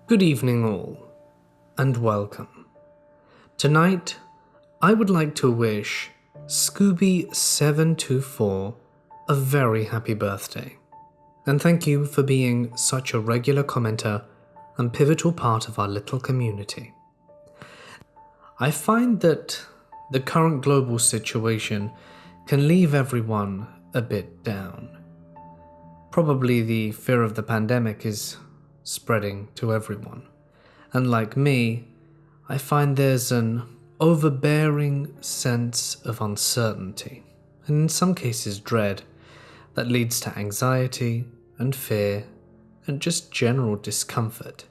Good evening all, and welcome. Tonight, I would like to wish Scooby724 a very happy birthday, and thank you for being such a regular commenter and pivotal part of our little community. I find that the current global situation can leave everyone a bit down. Probably the fear of the pandemic is spreading to everyone. And like me, I find there's an overbearing sense of uncertainty, and in some cases dread, that leads to anxiety and fear and just general discomfort.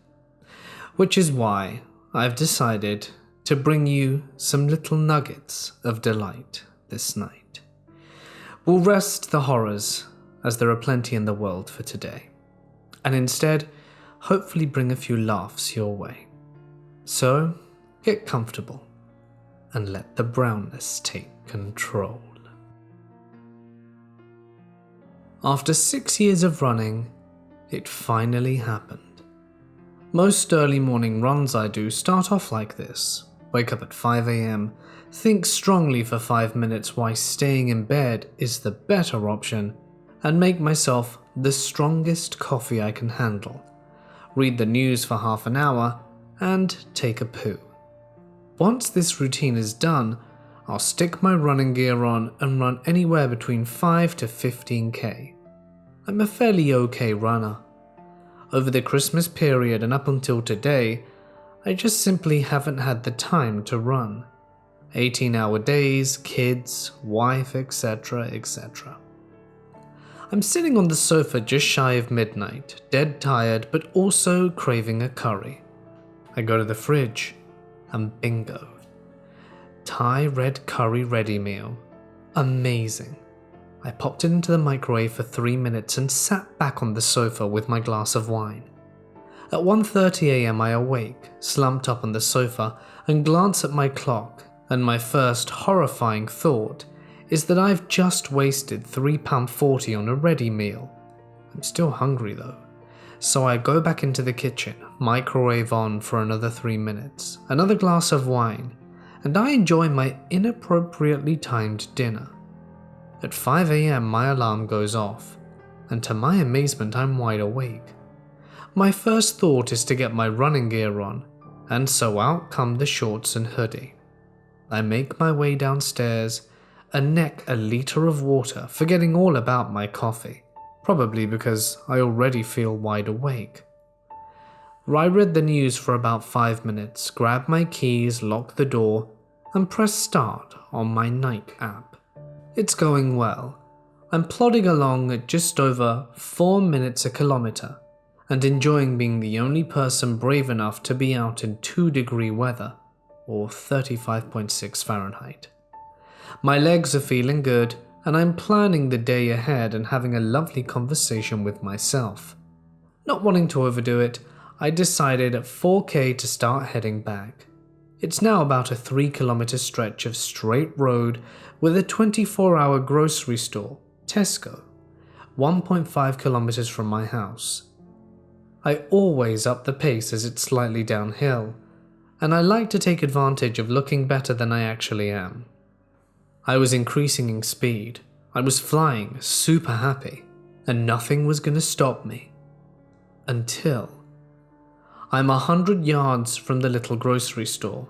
Which is why I've decided to bring you some little nuggets of delight this night. We'll rest the horrors, as there are plenty in the world for today, and instead hopefully bring a few laughs your way. So, get comfortable and let the brownness take control. After 6 years of running, it finally happened. Most early morning runs I do start off like this. Wake up at 5 a.m, think strongly for 5 minutes why staying in bed is the better option, and make myself the strongest coffee I can handle. Read the news for half an hour, and take a poo. Once this routine is done, I'll stick my running gear on and run anywhere between 5 to 15k. I'm a fairly okay runner. Over the Christmas period and up until today, I just simply haven't had the time to run. 18-hour days, kids, wife, etc., etc. I'm sitting on the sofa just shy of midnight, dead tired but also craving a curry. I go to the fridge and bingo. Thai red curry ready meal. Amazing. I popped it into the microwave for 3 minutes and sat back on the sofa with my glass of wine. At 1:30 a.m. I awake, slumped up on the sofa, and glance at my clock, and my first horrifying thought is that I've just wasted £3.40 on a ready meal. I'm still hungry though, so I go back into the kitchen, microwave on for another 3 minutes, another glass of wine, and I enjoy my inappropriately timed dinner. At 5 a.m. my alarm goes off, and to my amazement I'm wide awake. My first thought is to get my running gear on, and so out come the shorts and hoodie. I make my way downstairs and neck a litre of water, forgetting all about my coffee, probably because I already feel wide awake. I read the news for about 5 minutes, grab my keys, lock the door, and press start on my Nike app. It's going well. I'm plodding along at just over 4 minutes a kilometre, and enjoying being the only person brave enough to be out in 2-degree weather, or 35.6 Fahrenheit. My legs are feeling good, and I'm planning the day ahead and having a lovely conversation with myself. Not wanting to overdo it, I decided at 4k to start heading back. It's now about a 3-kilometre stretch of straight road with a 24-hour grocery store, Tesco, 1.5 kilometres from my house. I always up the pace as it's slightly downhill, and I like to take advantage of looking better than I actually am. I was increasing in speed, I was flying, super happy, and nothing was going to stop me. Until I'm 100 yards from the little grocery store,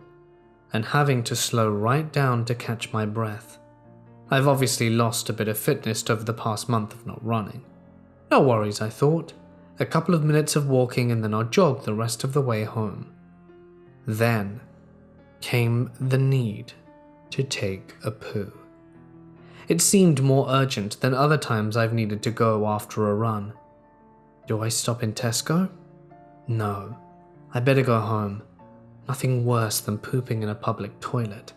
and having to slow right down to catch my breath. I've obviously lost a bit of fitness over the past month of not running. No worries, I thought. A couple of minutes of walking and then I'll jog the rest of the way home. Then came the need to take a poo. It seemed more urgent than other times I've needed to go after a run. Do I stop in Tesco? No, I better go home. Nothing worse than pooping in a public toilet.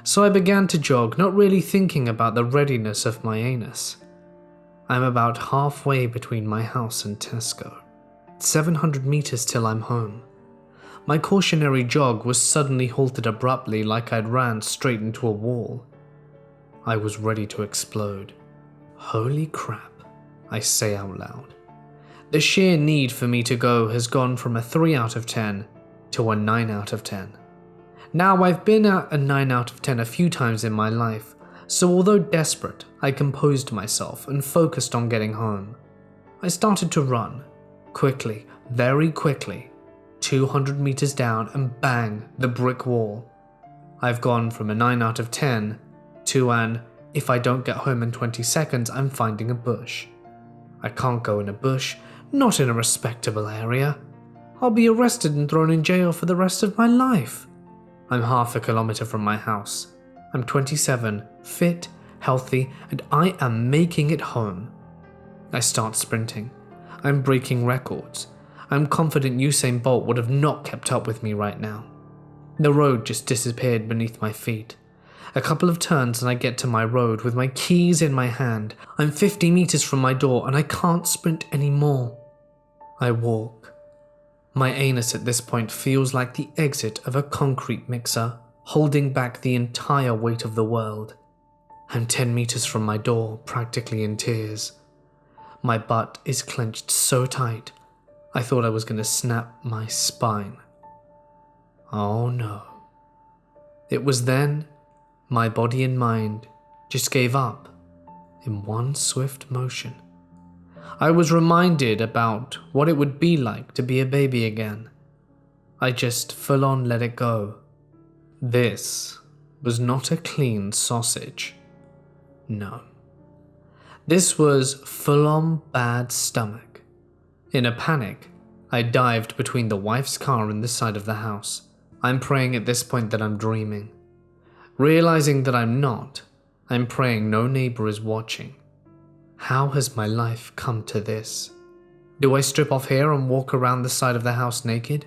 So I began to jog, not really thinking about the readiness of my anus. I'm about halfway between my house and Tesco. 700 meters till I'm home. My cautionary jog was suddenly halted abruptly like I'd ran straight into a wall. I was ready to explode. Holy crap, I say out loud. The sheer need for me to go has gone from a 3 out of 10 to a 9 out of 10. Now, I've been at a 9 out of 10 a few times in my life, so although desperate, I composed myself and focused on getting home. I started to run, quickly, very quickly, 200 meters down and bang, the brick wall. I've gone from a 9 out of 10 to an, if I don't get home in 20 seconds, I'm finding a bush. I can't go in a bush, not in a respectable area. I'll be arrested and thrown in jail for the rest of my life. I'm half a kilometer from my house. I'm 27, fit, healthy, and I am making it home. I start sprinting. I'm breaking records. I'm confident Usain Bolt would have not kept up with me right now. The road just disappeared beneath my feet. A couple of turns and I get to my road with my keys in my hand. I'm 50 meters from my door and I can't sprint anymore. I walk. My anus at this point feels like the exit of a concrete mixer, holding back the entire weight of the world. I'm 10 meters from my door, practically in tears. My butt is clenched so tight, I thought I was going to snap my spine. Oh no. It was then my body and mind just gave up in one swift motion. I was reminded about what it would be like to be a baby again. I just full on let it go. This was not a clean sausage. No. This was full on bad stomach. In a panic, I dived between the wife's car and the side of the house. I'm praying at this point that I'm dreaming. Realizing that I'm not, I'm praying no neighbor is watching. How has my life come to this? Do I strip off here and walk around the side of the house naked?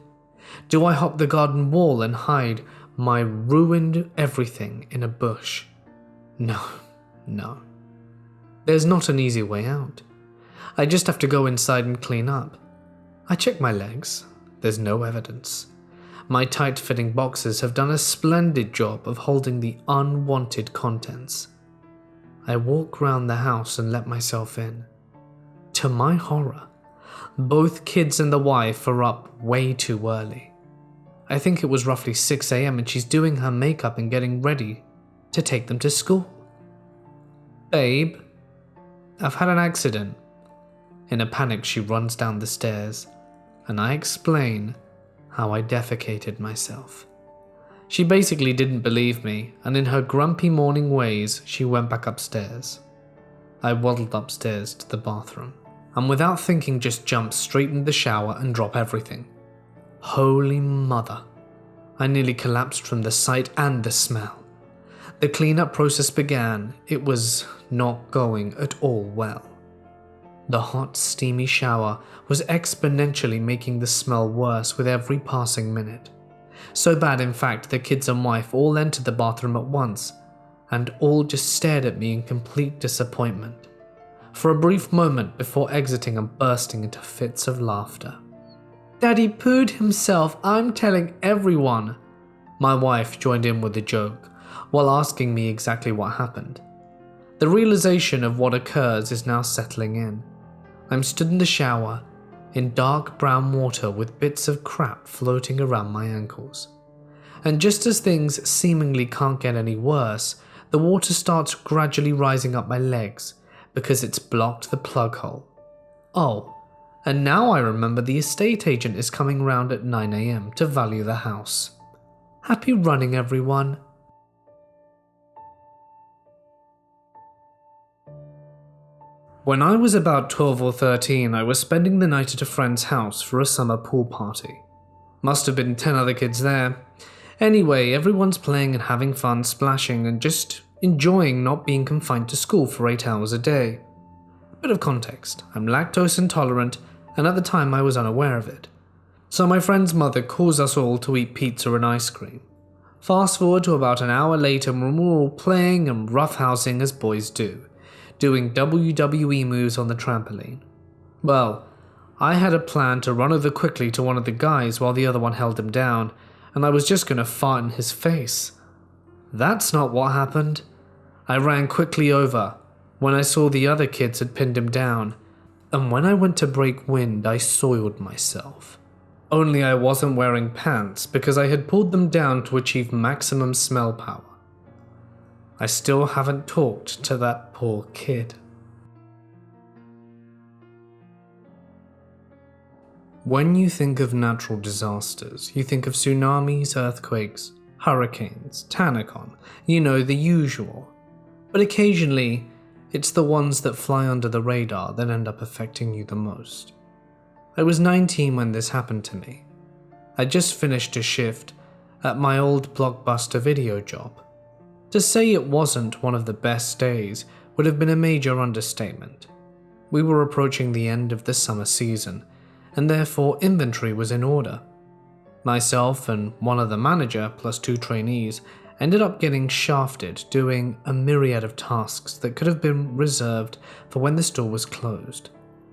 Do I hop the garden wall and hide my ruined everything in a bush? No. There's not an easy way out. I just have to go inside and clean up. I check my legs. There's no evidence. My tight-fitting boxers have done a splendid job of holding the unwanted contents. I walk round the house and let myself in. To my horror, both kids and the wife are up way too early. I think it was roughly 6 a.m. and she's doing her makeup and getting ready to take them to school. Babe, I've had an accident. In a panic, she runs down the stairs, and I explain how I defecated myself. She basically didn't believe me, and in her grumpy morning ways, she went back upstairs. I waddled upstairs to the bathroom, and without thinking just jumped straight in the shower and drop everything. Holy mother. I nearly collapsed from the sight and the smell. The cleanup process began. It was not going at all well. The hot, steamy shower was exponentially making the smell worse with every passing minute. So bad, in fact, the kids and wife all entered the bathroom at once, and all just stared at me in complete disappointment, for a brief moment before exiting and bursting into fits of laughter. Daddy pooed himself, I'm telling everyone. My wife joined in with the joke, while asking me exactly what happened. The realization of what occurs is now settling in. I'm stood in the shower, in dark brown water with bits of crap floating around my ankles. And just as things seemingly can't get any worse, the water starts gradually rising up my legs because it's blocked the plug hole. Oh, and now I remember the estate agent is coming round at 9 a.m. to value the house. Happy running, everyone. When I was about 12 or 13, I was spending the night at a friend's house for a summer pool party. Must have been 10 other kids there. Anyway, everyone's playing and having fun, splashing, and just enjoying not being confined to school for 8 hours a day. A bit of context, I'm lactose intolerant, and at the time I was unaware of it. So my friend's mother calls us all to eat pizza and ice cream. Fast forward to about an hour later when we're all playing and roughhousing as boys do, doing WWE moves on the trampoline. Well, I had a plan to run over quickly to one of the guys while the other one held him down, and I was just going to fart in his face. That's not what happened. I ran quickly over when I saw the other kids had pinned him down, and when I went to break wind, I soiled myself. Only I wasn't wearing pants because I had pulled them down to achieve maximum smell power. I still haven't talked to that poor kid. When you think of natural disasters, you think of tsunamis, earthquakes, hurricanes, Tanacon, the usual. But occasionally, it's the ones that fly under the radar that end up affecting you the most. I was 19 when this happened to me. I just finished a shift at my old Blockbuster video job. To say it wasn't one of the best days would have been a major understatement. We were approaching the end of the summer season, and therefore inventory was in order. Myself and one other manager plus 2 trainees ended up getting shafted doing a myriad of tasks that could have been reserved for when the store was closed.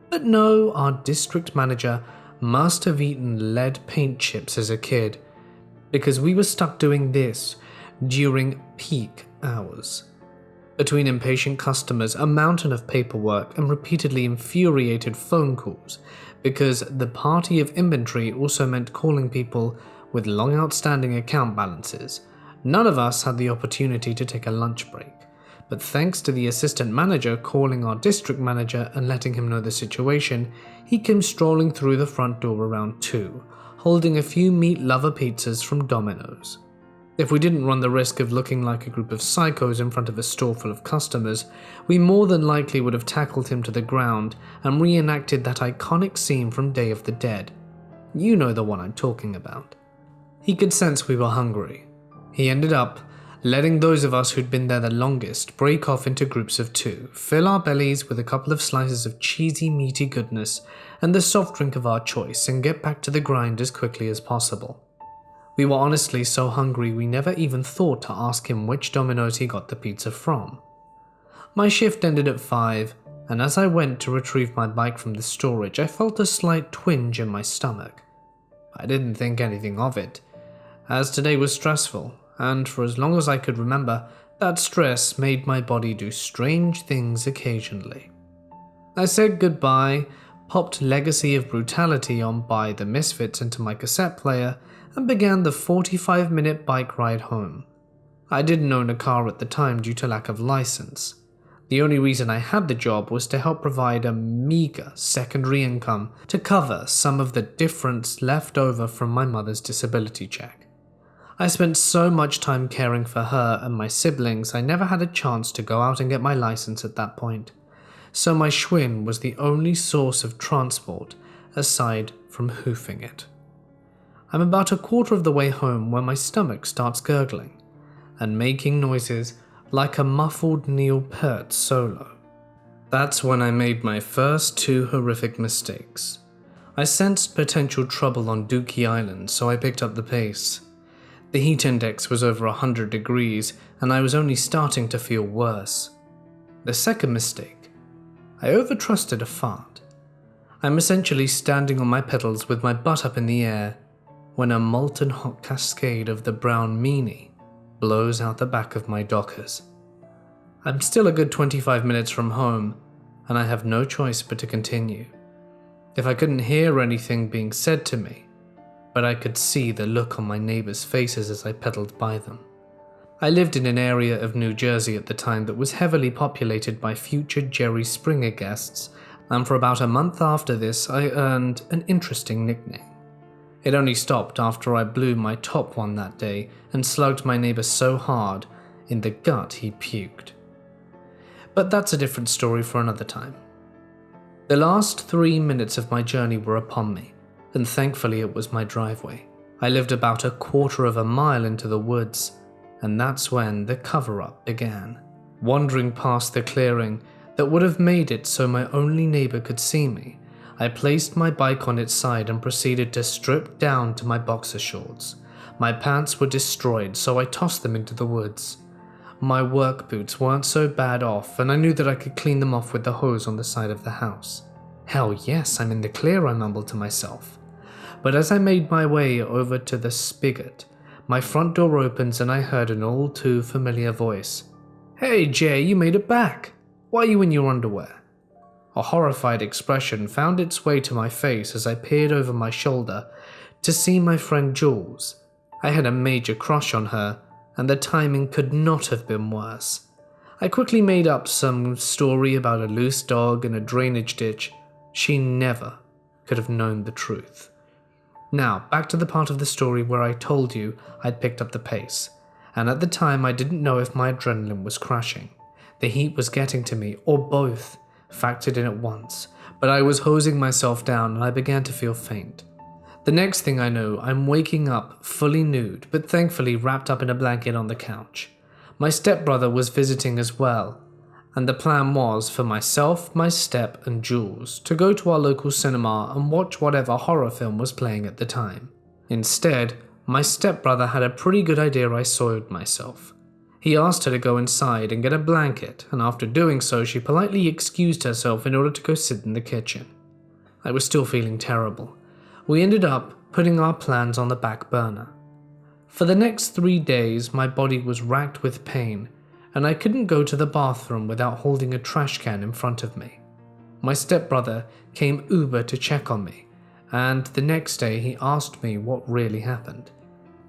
But no, our district manager must have eaten lead paint chips as a kid, because we were stuck doing this during peak hours. Between impatient customers, a mountain of paperwork, and repeatedly infuriated phone calls, because the party of inventory also meant calling people with long outstanding account balances, none of us had the opportunity to take a lunch break. But thanks to the assistant manager calling our district manager and letting him know the situation, he came strolling through the front door around 2, holding a few meat lover pizzas from Domino's. If we didn't run the risk of looking like a group of psychos in front of a store full of customers, we more than likely would have tackled him to the ground and reenacted that iconic scene from Day of the Dead. You know the one I'm talking about. He could sense we were hungry. He ended up letting those of us who'd been there the longest break off into groups of 2, fill our bellies with a couple of slices of cheesy, meaty goodness and the soft drink of our choice, and get back to the grind as quickly as possible. We were honestly so hungry we never even thought to ask him which Domino's he got the pizza from. My shift ended at 5, and as I went to retrieve my bike from the storage, I felt a slight twinge in my stomach. I didn't think anything of it, as today was stressful, and for as long as I could remember, that stress made my body do strange things occasionally. I said goodbye, popped Legacy of Brutality on by the Misfits into my cassette player, and began the 45-minute bike ride home. I didn't own a car at the time due to lack of license. The only reason I had the job was to help provide a meager secondary income to cover some of the difference left over from my mother's disability check. I spent so much time caring for her and my siblings, I never had a chance to go out and get my license at that point. So my Schwinn was the only source of transport aside from hoofing it. I'm about a quarter of the way home when my stomach starts gurgling and making noises like a muffled Neil Peart solo. That's when I made my first 2 horrific mistakes. I sensed potential trouble on Dookie Island, so I picked up the pace. The heat index was over 100 degrees, and I was only starting to feel worse. The second mistake, I overtrusted a fart. I'm essentially standing on my pedals with my butt up in the air when a molten hot cascade of the brown meanie blows out the back of my Dockers. I'm still a good 25 minutes from home, and I have no choice but to continue. If I couldn't hear anything being said to me, but I could see the look on my neighbors' faces as I pedaled by them. I lived in an area of New Jersey at the time that was heavily populated by future Jerry Springer guests, and for about a month after this I earned an interesting nickname. It only stopped after I blew my top one that day and slugged my neighbor so hard in the gut he puked. But that's a different story for another time. The last 3 minutes of my journey were upon me, and thankfully it was my driveway. I lived about a quarter of a mile into the woods, and that's when the cover-up began. Wandering past the clearing that would have made it so my only neighbor could see me, I placed my bike on its side and proceeded to strip down to my boxer shorts. My pants were destroyed, so I tossed them into the woods. My work boots weren't so bad off, and I knew that I could clean them off with the hose on the side of the house. Hell yes, I'm in the clear, I mumbled to myself. But as I made my way over to the spigot, my front door opens and I heard an all too familiar voice. "Hey Jay, you made it back. Why are you in your underwear?" A horrified expression found its way to my face as I peered over my shoulder to see my friend Jules. I had a major crush on her, and the timing could not have been worse. I quickly made up some story about a loose dog in a drainage ditch. She never could have known the truth. Now, back to the part of the story where I told you I'd picked up the pace, and at the time I didn't know if my adrenaline was crashing, the heat was getting to me, or both factored in at once, but I was hosing myself down and I began to feel faint. The next thing I know, I'm waking up fully nude, but thankfully wrapped up in a blanket on the couch. My stepbrother was visiting as well, and the plan was for myself, my step, and Jules to go to our local cinema and watch whatever horror film was playing at the time. Instead, my stepbrother had a pretty good idea I soiled myself. He asked her to go inside and get a blanket, and after doing so, she politely excused herself in order to go sit in the kitchen. I was still feeling terrible. We ended up putting our plans on the back burner. For the next 3 days, my body was racked with pain, and I couldn't go to the bathroom without holding a trash can in front of me. My stepbrother came Uber to check on me, and the next day he asked me what really happened.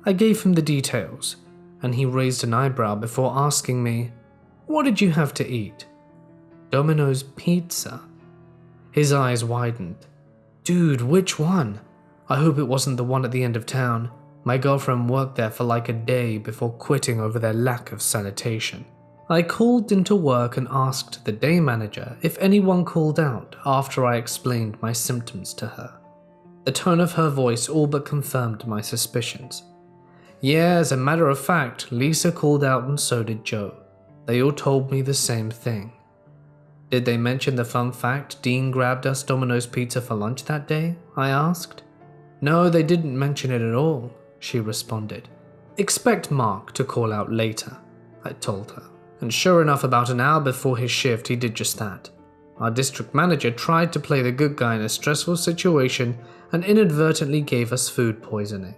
I gave him the details, and he raised an eyebrow before asking me, "What did you have to eat?" "Domino's pizza." His eyes widened. "Dude, which one? I hope it wasn't the one at the end of town. My girlfriend worked there for like a day before quitting over their lack of sanitation." I called into work and asked the day manager if anyone called out after I explained my symptoms to her. The tone of her voice all but confirmed my suspicions. Yeah, as a matter of fact, Lisa called out and so did Joe. They all told me the same thing. "Did they mention the fun fact Dean grabbed us Domino's pizza for lunch that day?" I asked. "No, they didn't mention it at all," she responded. "Expect Mark to call out later," I told her. And sure enough, about an hour before his shift, he did just that. Our district manager tried to play the good guy in a stressful situation and inadvertently gave us food poisoning.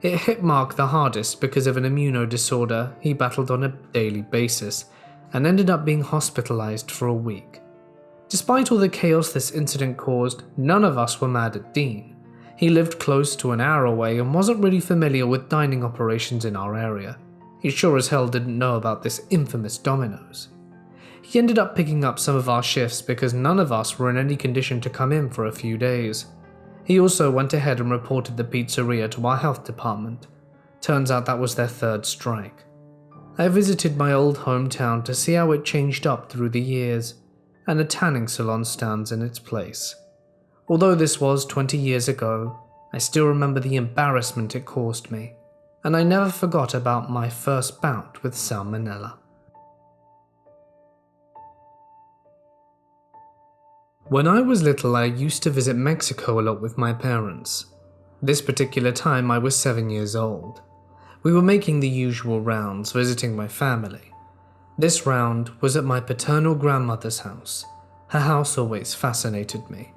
It hit Mark the hardest because of an immuno disorder he battled on a daily basis and ended up being hospitalized for a week. Despite all the chaos this incident caused, none of us were mad at Dean. He lived close to an hour away and wasn't really familiar with dining operations in our area. He sure as hell didn't know about this infamous Domino's. He ended up picking up some of our shifts because none of us were in any condition to come in for a few days. He also went ahead and reported the pizzeria to our health department. Turns out that was their third strike. I visited my old hometown to see how it changed up through the years, and a tanning salon stands in its place. Although this was 20 years ago, I still remember the embarrassment it caused me, and I never forgot about my first bout with salmonella. When I was little, I used to visit Mexico a lot with my parents. This particular time, I was 7 years old. We were making the usual rounds, visiting my family. This round was at my paternal grandmother's house. Her house always fascinated me.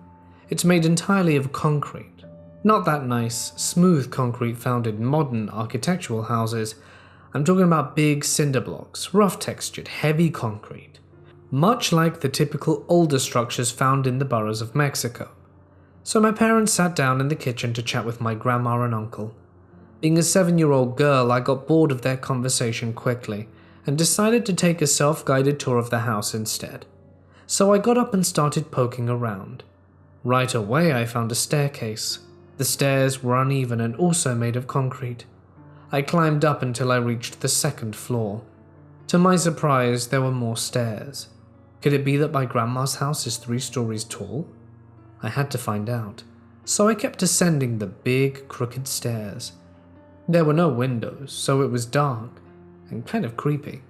It's made entirely of concrete. Not that nice, smooth concrete found in modern architectural houses. I'm talking about big cinder blocks, rough textured, heavy concrete. Much like the typical older structures found in the boroughs of Mexico. So my parents sat down in the kitchen to chat with my grandma and uncle. Being a 7-year-old girl, I got bored of their conversation quickly and decided to take a self-guided tour of the house instead. So I got up and started poking around. Right away, I found a staircase. The stairs were uneven and also made of concrete. I climbed up until I reached the second floor. To my surprise, there were more stairs. Could it be that my grandma's house is 3 stories tall? I had to find out, so I kept ascending the big, crooked stairs. There were no windows, so it was dark and kind of creepy.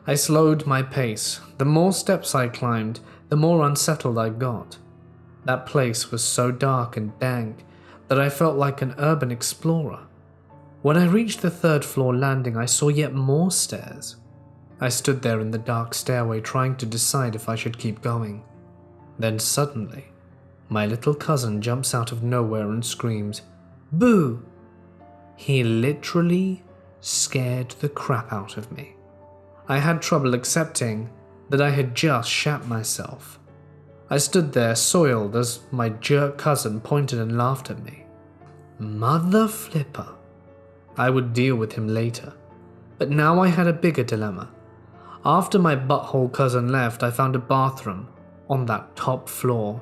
I slowed my pace. The more steps I climbed, the more unsettled I got. That place was so dark and dank that I felt like an urban explorer. When I reached the 3rd floor landing, I saw yet more stairs. I stood there in the dark stairway trying to decide if I should keep going. Then suddenly, my little cousin jumps out of nowhere and screams, "Boo!" He literally scared the crap out of me. I had trouble accepting that I had just shat myself. I stood there soiled as my jerk cousin pointed and laughed at me. Mother flipper. I would deal with him later. But now I had a bigger dilemma. After my butthole cousin left, I found a bathroom on that top floor.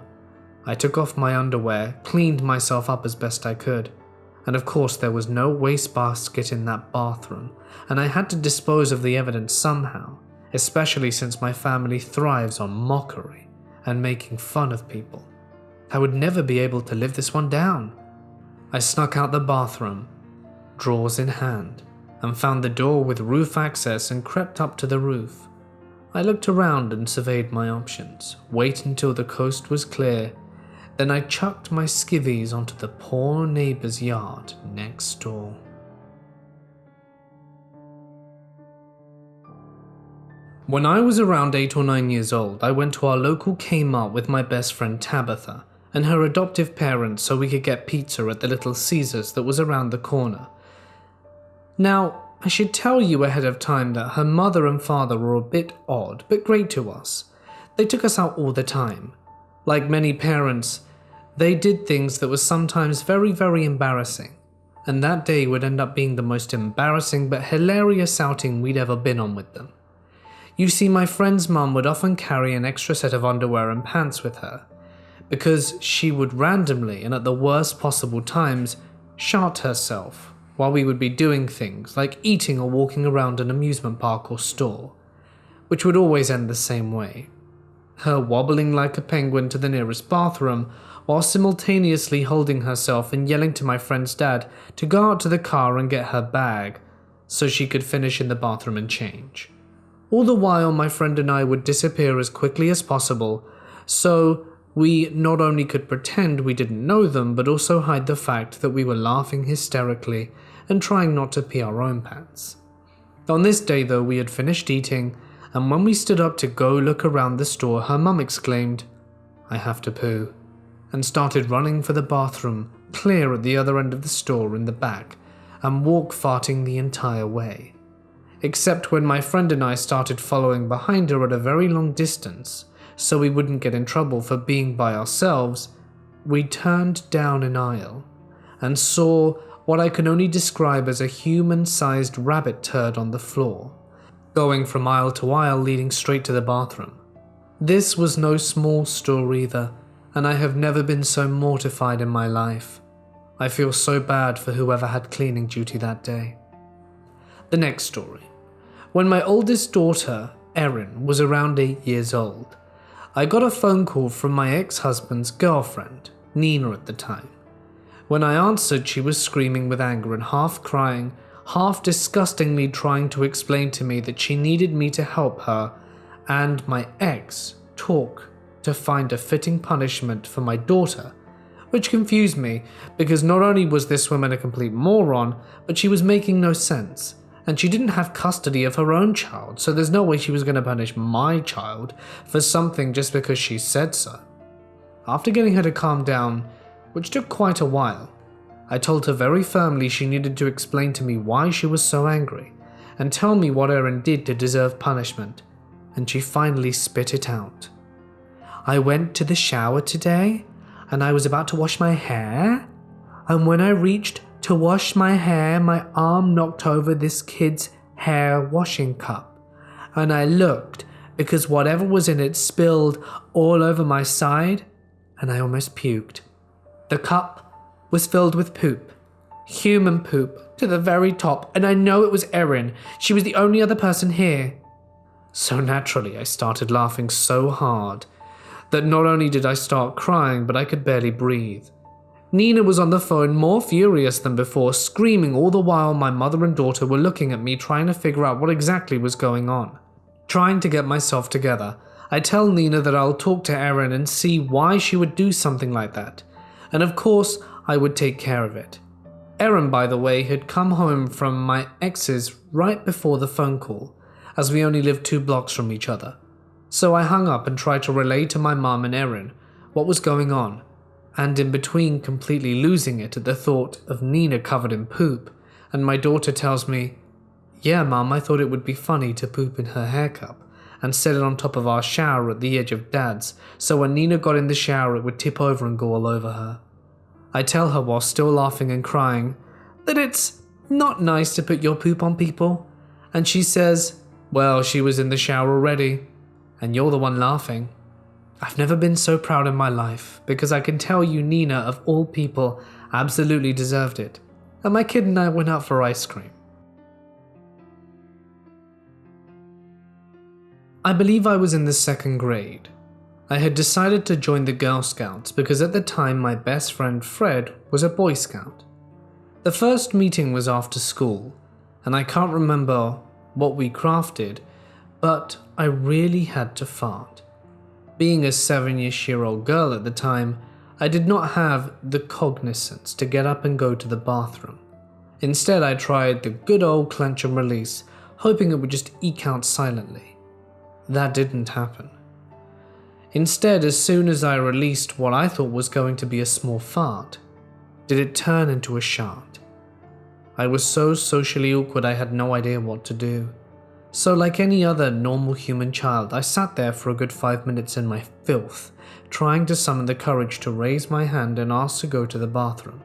I took off my underwear, cleaned myself up as best I could, and of course there was no wastebasket in that bathroom, and I had to dispose of the evidence somehow, especially since my family thrives on mockery and making fun of people. I would never be able to live this one down. I snuck out the bathroom, drawers in hand, and found the door with roof access and crept up to the roof. I looked around and surveyed my options, waited until the coast was clear, then I chucked my skivvies onto the poor neighbor's yard next door. When I was around 8 or 9 years old, I went to our local Kmart with my best friend Tabitha and her adoptive parents so we could get pizza at the Little Caesars that was around the corner. Now, I should tell you ahead of time that her mother and father were a bit odd, but great to us. They took us out all the time. Like many parents, they did things that were sometimes very, very embarrassing, and that day would end up being the most embarrassing but hilarious outing we'd ever been on with them. You see, my friend's mum would often carry an extra set of underwear and pants with her, because she would randomly and at the worst possible times shart herself while we would be doing things like eating or walking around an amusement park or store, which would always end the same way. Her wobbling like a penguin to the nearest bathroom while simultaneously holding herself and yelling to my friend's dad to go out to the car and get her bag so she could finish in the bathroom and change. All the while my friend and I would disappear as quickly as possible so we not only could pretend we didn't know them but also hide the fact that we were laughing hysterically and trying not to pee our own pants. On this day though, we had finished eating, and when we stood up to go look around the store, her mum exclaimed, "I have to poo," and started running for the bathroom clear at the other end of the store in the back and walk farting the entire way. Except when my friend and I started following behind her at a very long distance so we wouldn't get in trouble for being by ourselves, we turned down an aisle and saw what I can only describe as a human-sized rabbit turd on the floor, going from aisle to aisle leading straight to the bathroom. This was no small store either, and I have never been so mortified in my life. I feel so bad for whoever had cleaning duty that day. The next story. When my oldest daughter, Erin, was around 8 years old, I got a phone call from my ex-husband's girlfriend, Nina at the time. When I answered, she was screaming with anger and half crying, half disgustingly trying to explain to me that she needed me to help her and my ex talk to find a fitting punishment for my daughter, which confused me because not only was this woman a complete moron, but she was making no sense, and she didn't have custody of her own child, so there's no way she was going to punish my child for something just because she said so. After getting her to calm down, which took quite a while, I told her very firmly she needed to explain to me why she was so angry and tell me what Erin did to deserve punishment, and she finally spit it out. "I went to the shower today and I was about to wash my hair, and when I reached to wash my hair, my arm knocked over this kid's hair washing cup, and I looked because whatever was in it spilled all over my side and I almost puked. The cup was filled with poop, human poop, to the very top, and I know it was Erin. She was the only other person here." So naturally, I started laughing so hard that not only did I start crying, but I could barely breathe. Nina was on the phone more furious than before, screaming all the while my mother and daughter were looking at me trying to figure out what exactly was going on. Trying to get myself together, I tell Nina that I'll talk to Erin and see why she would do something like that, and of course I would take care of it. Erin, by the way, had come home from my ex's right before the phone call, as we only lived 2 blocks from each other. So I hung up and tried to relay to my mum and Erin what was going on, and in between completely losing it at the thought of Nina covered in poop, and my daughter tells me, "Yeah, Mum, I thought it would be funny to poop in her hair cup, and set it on top of our shower at the edge of Dad's, so when Nina got in the shower it would tip over and go all over her. I tell her while still laughing and crying that it's not nice to put your poop on people, and she says, well, she was in the shower already, and you're the one laughing. I've never been so proud in my life, because I can tell you Nina, of all people, absolutely deserved it, and my kid and I went out for ice cream. I believe I was in the 2nd grade. I had decided to join the Girl Scouts because at the time my best friend Fred was a Boy Scout. The first meeting was after school, and I can't remember what we crafted, but I really had to fart. Being a 7-ish-year-old girl at the time, I did not have the cognizance to get up and go to the bathroom. Instead, I tried the good old clench and release, hoping it would just eke out silently. That didn't happen. Instead, as soon as I released what I thought was going to be a small fart, did it turn into a shart. I was so socially awkward I had no idea what to do. So like any other normal human child, I sat there for a good 5 minutes in my filth, trying to summon the courage to raise my hand and ask to go to the bathroom.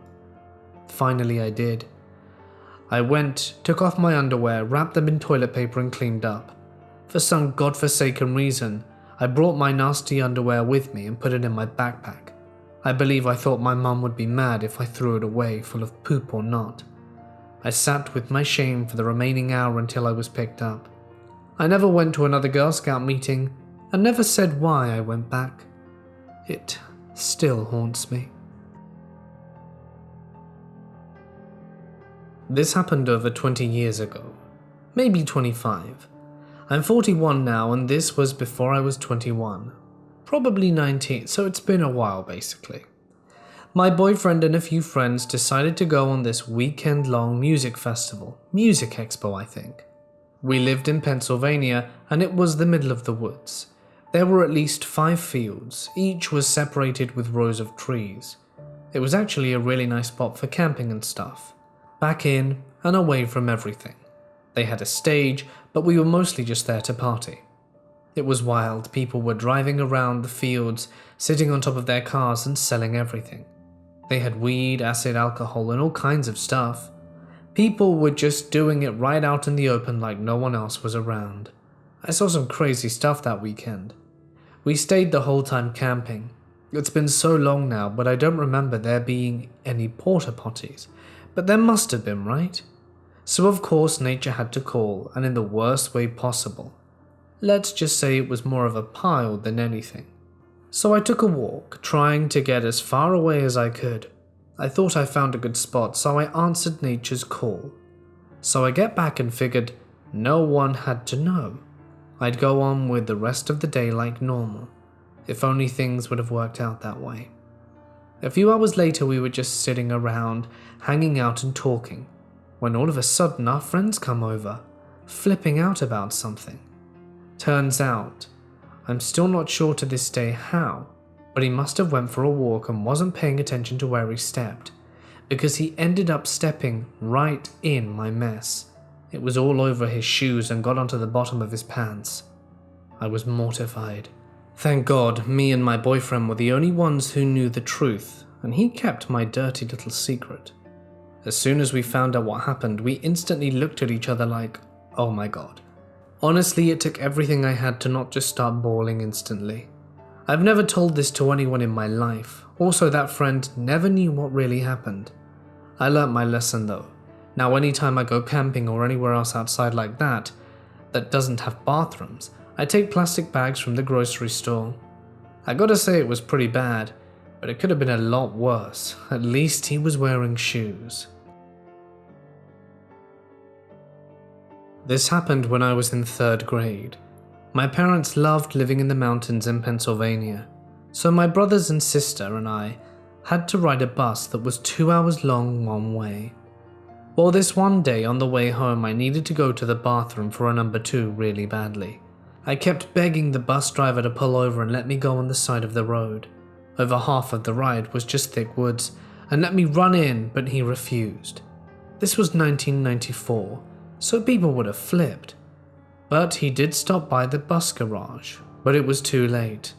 Finally I did. I went, took off my underwear, wrapped them in toilet paper and cleaned up. For some godforsaken reason, I brought my nasty underwear with me and put it in my backpack. I believe I thought my mum would be mad if I threw it away, full of poop or not. I sat with my shame for the remaining hour until I was picked up. I never went to another Girl Scout meeting and never said why I went back. It still haunts me. This happened over 20 years ago, maybe 25. I'm 41 now and this was before I was 21. Probably 19, so it's been a while basically. My boyfriend and a few friends decided to go on this weekend-long music festival, Music Expo I think. We lived in Pennsylvania and it was the middle of the woods. There were at least 5 fields, each was separated with rows of trees. It was actually a really nice spot for camping and stuff. Back in and away from everything. They had a stage, but we were mostly just there to party. It was wild, people were driving around the fields, sitting on top of their cars and selling everything. They had weed, acid, alcohol and all kinds of stuff. People were just doing it right out in the open like no one else was around. I saw some crazy stuff that weekend. We stayed the whole time camping. It's been so long now, but I don't remember there being any porta potties. But there must have been, right? So of course nature had to call, and in the worst way possible. Let's just say it was more of a pile than anything. So I took a walk, trying to get as far away as I could. I thought I found a good spot, so I answered nature's call. So I get back and figured no one had to know. I'd go on with the rest of the day like normal. If only things would have worked out that way. A few hours later we were just sitting around, hanging out and talking, when all of a sudden our friends come over, flipping out about something. Turns out, I'm still not sure to this day how, but he must have went for a walk and wasn't paying attention to where he stepped, because he ended up stepping right in my mess. It was all over his shoes and got onto the bottom of his pants. I was mortified. Thank God, me and my boyfriend were the only ones who knew the truth, and he kept my dirty little secret. As soon as we found out what happened, we instantly looked at each other like, oh my God. Honestly, it took everything I had to not just start bawling instantly. I've never told this to anyone in my life. Also, that friend never knew what really happened. I learnt my lesson though. Now anytime I go camping or anywhere else outside like that doesn't have bathrooms, I take plastic bags from the grocery store. I gotta say it was pretty bad, but it could have been a lot worse. At least he was wearing shoes. This happened when I was in 3rd grade. My parents loved living in the mountains in Pennsylvania, so my brothers and sister and I had to ride a bus that was 2 hours long one way. Well, this one day on the way home I needed to go to the bathroom for a number 2 really badly. I kept begging the bus driver to pull over and let me go on the side of the road. Over half of the ride was just thick woods, and let me run in, but he refused. This was 1994, so people would have flipped. But he did stop by the bus garage, but it was too late.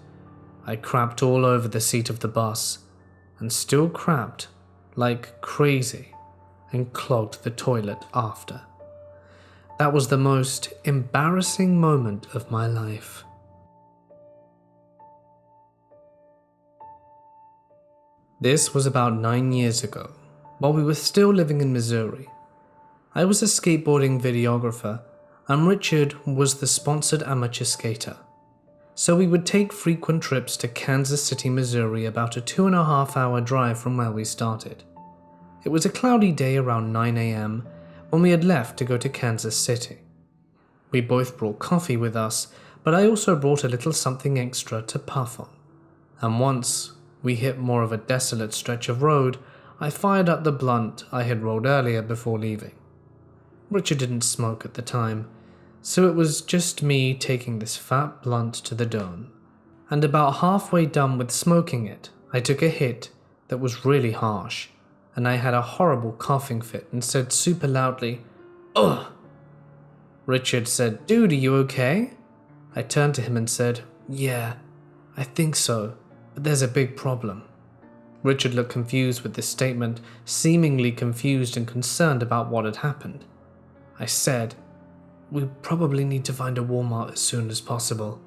I crapped all over the seat of the bus, and still crapped like crazy and clogged the toilet after. That was the most embarrassing moment of my life. This was about 9 years ago, while we were still living in Missouri. I was a skateboarding videographer, and Richard was the sponsored amateur skater. So we would take frequent trips to Kansas City, Missouri, about a 2.5-hour drive from where we started. It was a cloudy day around 9 a.m. when we had left to go to Kansas City. We both brought coffee with us, but I also brought a little something extra to puff on. And once we hit more of a desolate stretch of road, I fired up the blunt I had rolled earlier before leaving. Richard didn't smoke at the time, so it was just me taking this fat blunt to the dome. And about halfway done with smoking it, I took a hit that was really harsh, and I had a horrible coughing fit and said super loudly, "Ugh!" Richard said, "Dude, are you okay?" I turned to him and said, "Yeah, I think so, but there's a big problem." Richard looked confused with this statement, seemingly confused and concerned about what had happened. I said, "We probably need to find a Walmart as soon as possible,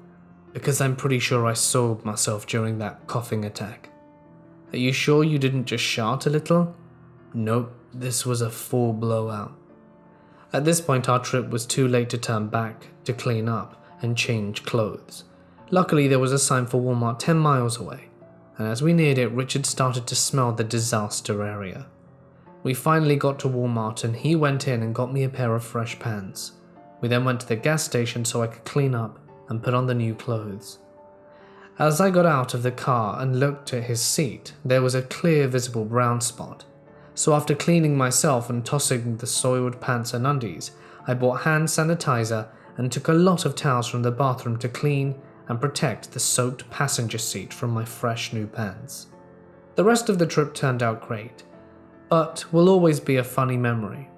because I'm pretty sure I soiled myself during that coughing attack." "Are you sure you didn't just shart a little?" "Nope, this was a full blowout." At this point, our trip was too late to turn back, to clean up, and change clothes. Luckily, there was a sign for Walmart 10 miles away, and as we neared it, Richard started to smell the disaster area. We finally got to Walmart, and he went in and got me a pair of fresh pants. We then went to the gas station so I could clean up and put on the new clothes. As I got out of the car and looked at his seat, there was a clear visible brown spot. So after cleaning myself and tossing the soiled pants and undies, I bought hand sanitizer and took a lot of towels from the bathroom to clean and protect the soaked passenger seat from my fresh new pants. The rest of the trip turned out great, but will always be a funny memory,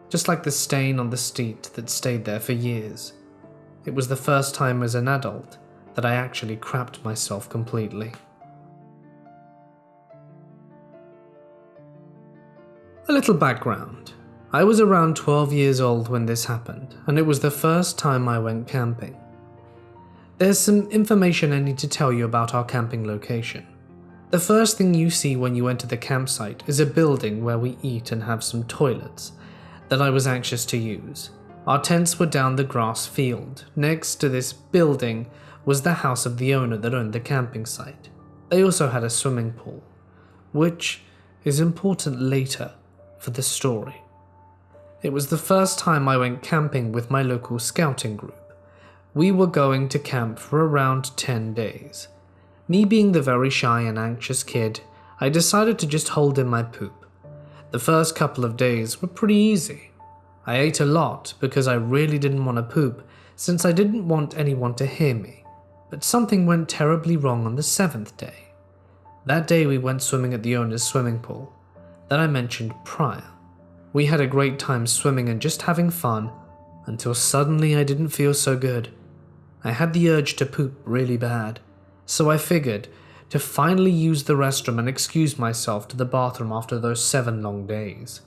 just like the stain on the seat that stayed there for years. It was the first time as an adult that I actually crapped myself completely. A little background. I was around 12 years old when this happened, and it was the first time I went camping. There's some information I need to tell you about our camping location. The first thing you see when you enter the campsite is a building where we eat and have some toilets that I was anxious to use. Our tents were down the grass field. Next to this building was the house of the owner that owned the camping site. They also had a swimming pool, which is important later for the story. It was the first time I went camping with my local scouting group. We were going to camp for around 10 days. Me being the very shy and anxious kid, I decided to just hold in my poop. The first couple of days were pretty easy. I ate a lot because I really didn't want to poop, since I didn't want anyone to hear me, but something went terribly wrong on the 7th day. That day we went swimming at the owner's swimming pool that I mentioned prior. We had a great time swimming and just having fun, until suddenly I didn't feel so good. I had the urge to poop really bad. So I figured to finally use the restroom and excuse myself to the bathroom after those 7 long days.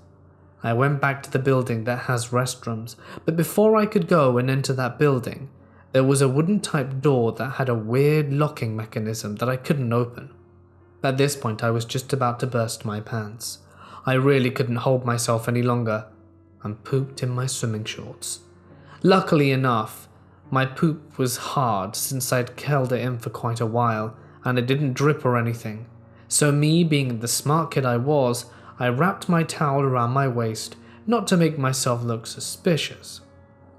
I went back to the building that has restrooms, but before I could go and enter that building, there was a wooden type door that had a weird locking mechanism that I couldn't open. At this point, I was just about to burst my pants. I really couldn't hold myself any longer and pooped in my swimming shorts. Luckily enough, my poop was hard since I'd held it in for quite a while, and it didn't drip or anything. So me being the smart kid I was, I wrapped my towel around my waist, not to make myself look suspicious.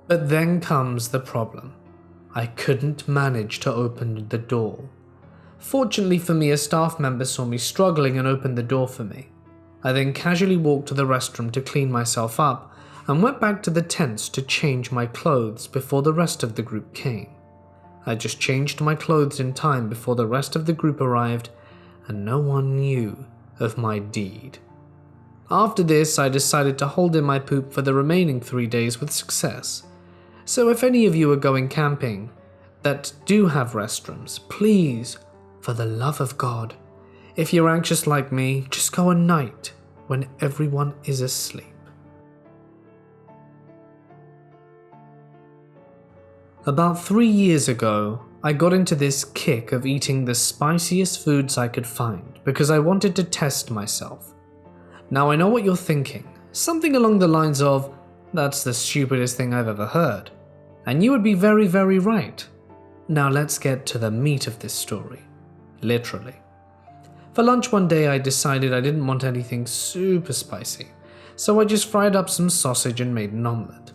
But then comes the problem. I couldn't manage to open the door. Fortunately for me, a staff member saw me struggling and opened the door for me. I then casually walked to the restroom to clean myself up, and went back to the tents to change my clothes before the rest of the group came. I just changed my clothes in time before the rest of the group arrived, and no one knew of my deed. After this, I decided to hold in my poop for the remaining 3 days with success. So if any of you are going camping that do have restrooms, please, for the love of God, if you're anxious like me, just go at night when everyone is asleep. About 3 years ago, I got into this kick of eating the spiciest foods I could find because I wanted to test myself. Now I know what you're thinking, something along the lines of, "That's the stupidest thing I've ever heard." And you would be very, very right. Now let's get to the meat of this story. Literally. For lunch one day I decided I didn't want anything super spicy, so I just fried up some sausage and made an omelette.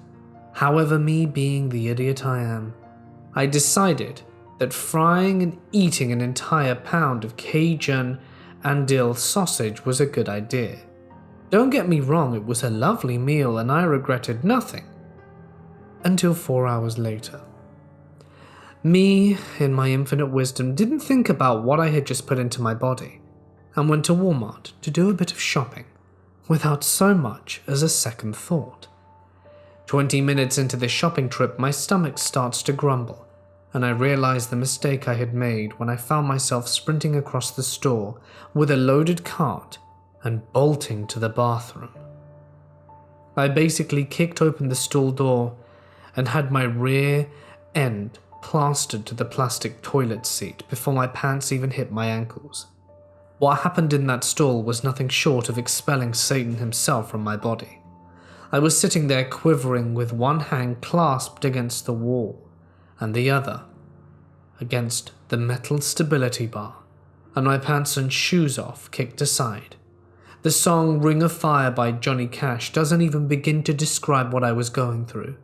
However, me being the idiot I am, I decided that frying and eating an entire pound of Cajun and dill sausage was a good idea. Don't get me wrong, it was a lovely meal and I regretted nothing. Until 4 hours later. Me, in my infinite wisdom, didn't think about what I had just put into my body and went to Walmart to do a bit of shopping without so much as a second thought. 20 minutes into this shopping trip, my stomach starts to grumble, and I realized the mistake I had made when I found myself sprinting across the store with a loaded cart and bolting to the bathroom. I basically kicked open the stall door and had my rear end plastered to the plastic toilet seat before my pants even hit my ankles. What happened in that stall was nothing short of expelling Satan himself from my body. I was sitting there quivering with one hand clasped against the wall and the other against the metal stability bar, and my pants and shoes off, kicked aside. The song Ring of Fire by Johnny Cash doesn't even begin to describe what I was going through.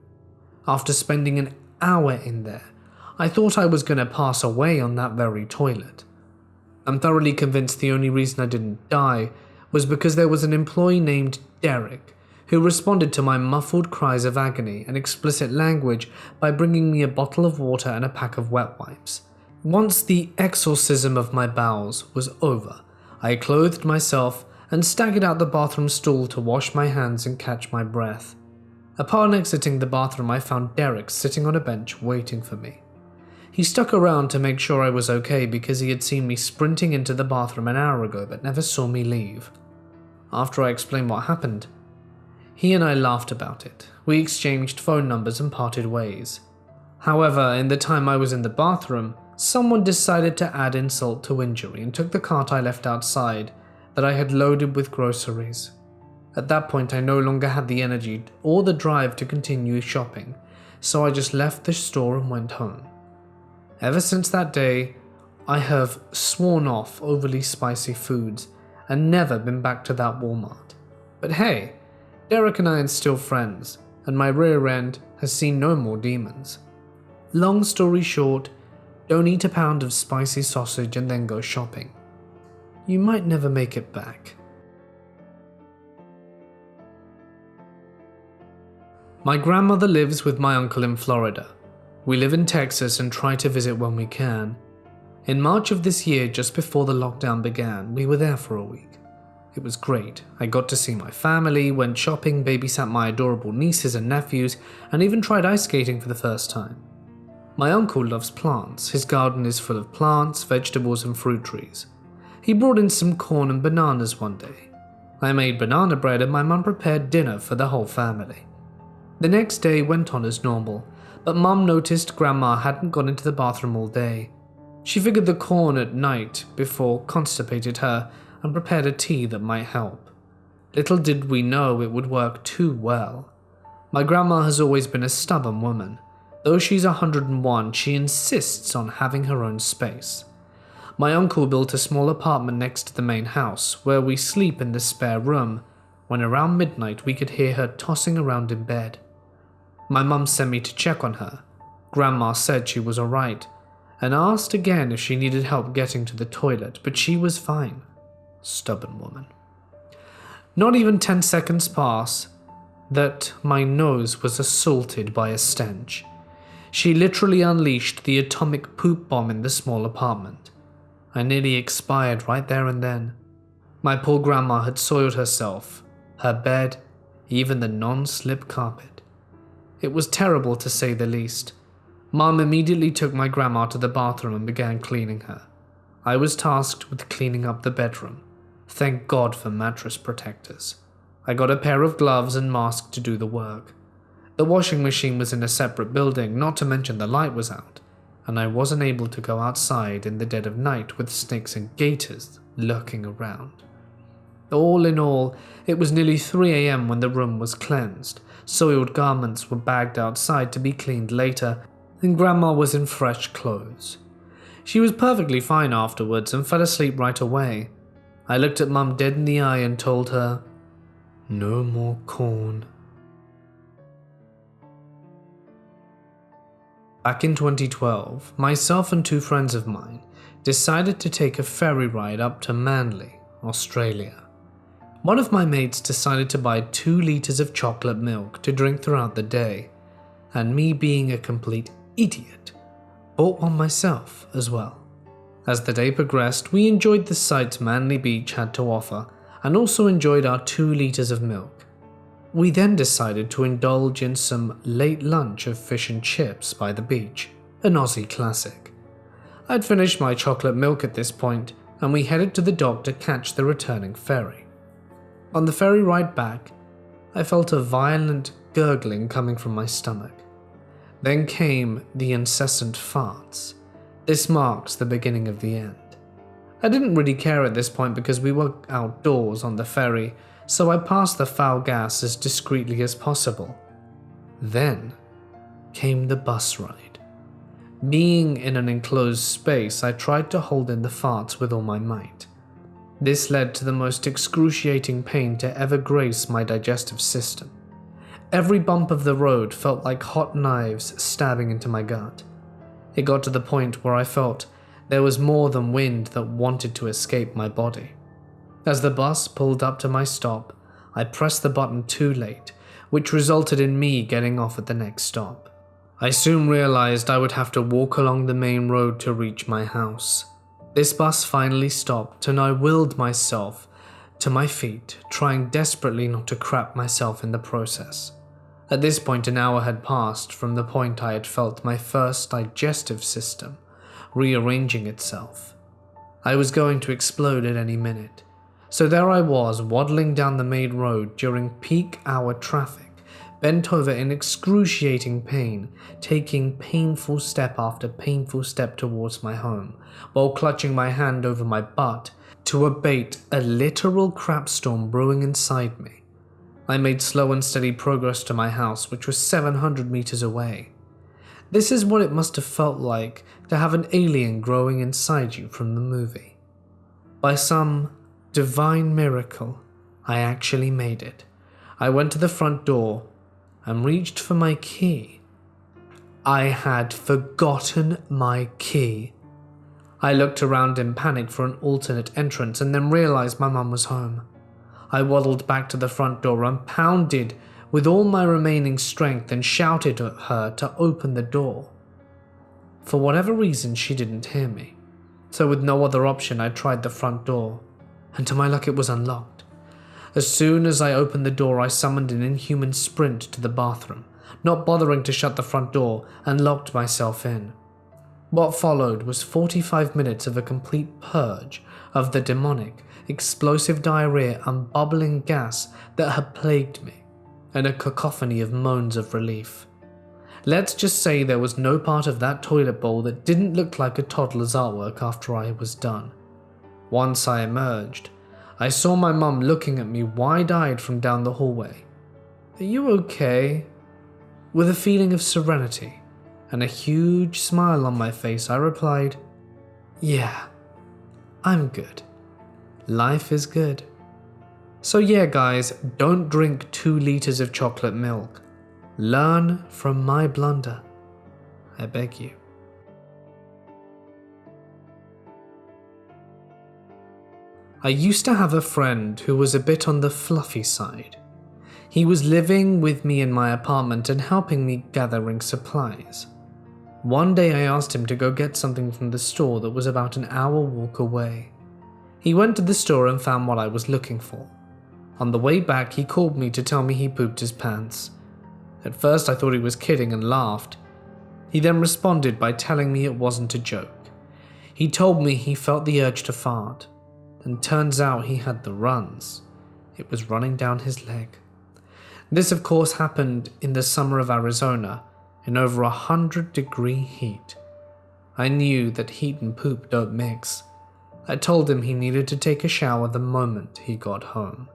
After spending an hour in there, I thought I was going to pass away on that very toilet. I'm thoroughly convinced the only reason I didn't die was because there was an employee named Derek who responded to my muffled cries of agony and explicit language by bringing me a bottle of water and a pack of wet wipes. Once the exorcism of my bowels was over, I clothed myself and staggered out the bathroom stall to wash my hands and catch my breath. Upon exiting the bathroom, I found Derek sitting on a bench waiting for me. He stuck around to make sure I was okay because he had seen me sprinting into the bathroom an hour ago but never saw me leave. After I explained what happened, he and I laughed about it. We exchanged phone numbers and parted ways. However, in the time I was in the bathroom, someone decided to add insult to injury and took the cart I left outside that I had loaded with groceries. At that point, I no longer had the energy or the drive to continue shopping, so I just left the store and went home. Ever since that day, I have sworn off overly spicy foods and never been back to that Walmart. But hey, Derek and I are still friends, and my rear end has seen no more demons. Long story short, don't eat a pound of spicy sausage and then go shopping. You might never make it back. My grandmother lives with my uncle in Florida. We live in Texas and try to visit when we can. In March of this year, just before the lockdown began, we were there for a week. It was great. I got to see my family, went shopping, babysat my adorable nieces and nephews, and even tried ice skating for the first time. My uncle loves plants. His garden is full of plants, vegetables, and fruit trees. He brought in some corn and bananas one day. I made banana bread and my mum prepared dinner for the whole family. The next day went on as normal, but Mum noticed Grandma hadn't gone into the bathroom all day. She figured the corn at night before constipated her and prepared a tea that might help. Little did we know it would work too well. My grandma has always been a stubborn woman. Though she's 101, she insists on having her own space. My uncle built a small apartment next to the main house, where we sleep in the spare room, when around midnight we could hear her tossing around in bed. My mum sent me to check on her. Grandma said she was alright, and asked again if she needed help getting to the toilet, but she was fine. Stubborn woman. Not even 10 seconds pass that my nose was assaulted by a stench. She literally unleashed the atomic poop bomb in the small apartment. I nearly expired right there and then. My poor grandma had soiled herself, her bed, even the non-slip carpet. It was terrible to say the least. Mum immediately took my grandma to the bathroom and began cleaning her. I was tasked with cleaning up the bedroom. Thank God for mattress protectors. I got a pair of gloves and mask to do the work. The washing machine was in a separate building, not to mention the light was out, and I wasn't able to go outside in the dead of night with snakes and gators lurking around. All in all, it was nearly 3 a.m. when the room was cleansed. Soiled garments were bagged outside to be cleaned later, and Grandma was in fresh clothes. She was perfectly fine afterwards and fell asleep right away. I looked at Mum dead in the eye and told her, "No more corn." Back in 2012, myself and 2 friends of mine decided to take a ferry ride up to Manly, Australia. One of my mates decided to buy 2 liters of chocolate milk to drink throughout the day, and me being a complete idiot, bought one myself as well. As the day progressed, we enjoyed the sights Manly Beach had to offer and also enjoyed our 2 liters of milk. We then decided to indulge in some late lunch of fish and chips by the beach, an Aussie classic. I'd finished my chocolate milk at this point, and we headed to the dock to catch the returning ferry. On the ferry ride back, I felt a violent gurgling coming from my stomach. Then came the incessant farts. This marks the beginning of the end. I didn't really care at this point because we were outdoors on the ferry, so I passed the foul gas as discreetly as possible. Then came the bus ride. Being in an enclosed space, I tried to hold in the farts with all my might. This led to the most excruciating pain to ever grace my digestive system. Every bump of the road felt like hot knives stabbing into my gut. It got to the point where I felt there was more than wind that wanted to escape my body. As the bus pulled up to my stop, I pressed the button too late, which resulted in me getting off at the next stop. I soon realized I would have to walk along the main road to reach my house. This bus finally stopped, and I willed myself to my feet, trying desperately not to crap myself in the process. At this point, an hour had passed from the point I had felt my first digestive system rearranging itself. I was going to explode at any minute. So there I was, waddling down the main road during peak hour traffic, bent over in excruciating pain, taking painful step after painful step towards my home, while clutching my hand over my butt to abate a literal crapstorm brewing inside me. I made slow and steady progress to my house, which was 700 meters away. This is what it must have felt like to have an alien growing inside you from the movie. By some divine miracle, I actually made it. I went to the front door and reached for my key. I had forgotten my key. I looked around in panic for an alternate entrance and then realized my mum was home. I waddled back to the front door and pounded with all my remaining strength and shouted at her to open the door. For whatever reason, she didn't hear me. So with no other option, I tried the front door, and to my luck it was unlocked. As soon as I opened the door, I summoned an inhuman sprint to the bathroom, not bothering to shut the front door, and locked myself in. What followed was 45 minutes of a complete purge of the demonic, explosive diarrhea and bubbling gas that had plagued me, and a cacophony of moans of relief. Let's just say there was no part of that toilet bowl that didn't look like a toddler's artwork after I was done. Once I emerged, I saw my mum looking at me wide-eyed from down the hallway. "Are you okay?" With a feeling of serenity and a huge smile on my face, I replied, "Yeah, I'm good. Life is good." So yeah guys, don't drink 2 liters of chocolate milk. Learn from my blunder. I beg you. I used to have a friend who was a bit on the fluffy side. He was living with me in my apartment and helping me gathering supplies. One day I asked him to go get something from the store that was about an hour walk away. He went to the store and found what I was looking for. On the way back, he called me to tell me he pooped his pants. At first I thought he was kidding and laughed. He then responded by telling me it wasn't a joke. He told me he felt the urge to fart, and turns out he had the runs. It was running down his leg. This of course happened in the summer of Arizona, in over 100-degree heat. I knew that heat and poop don't mix. I told him he needed to take a shower the moment he got home.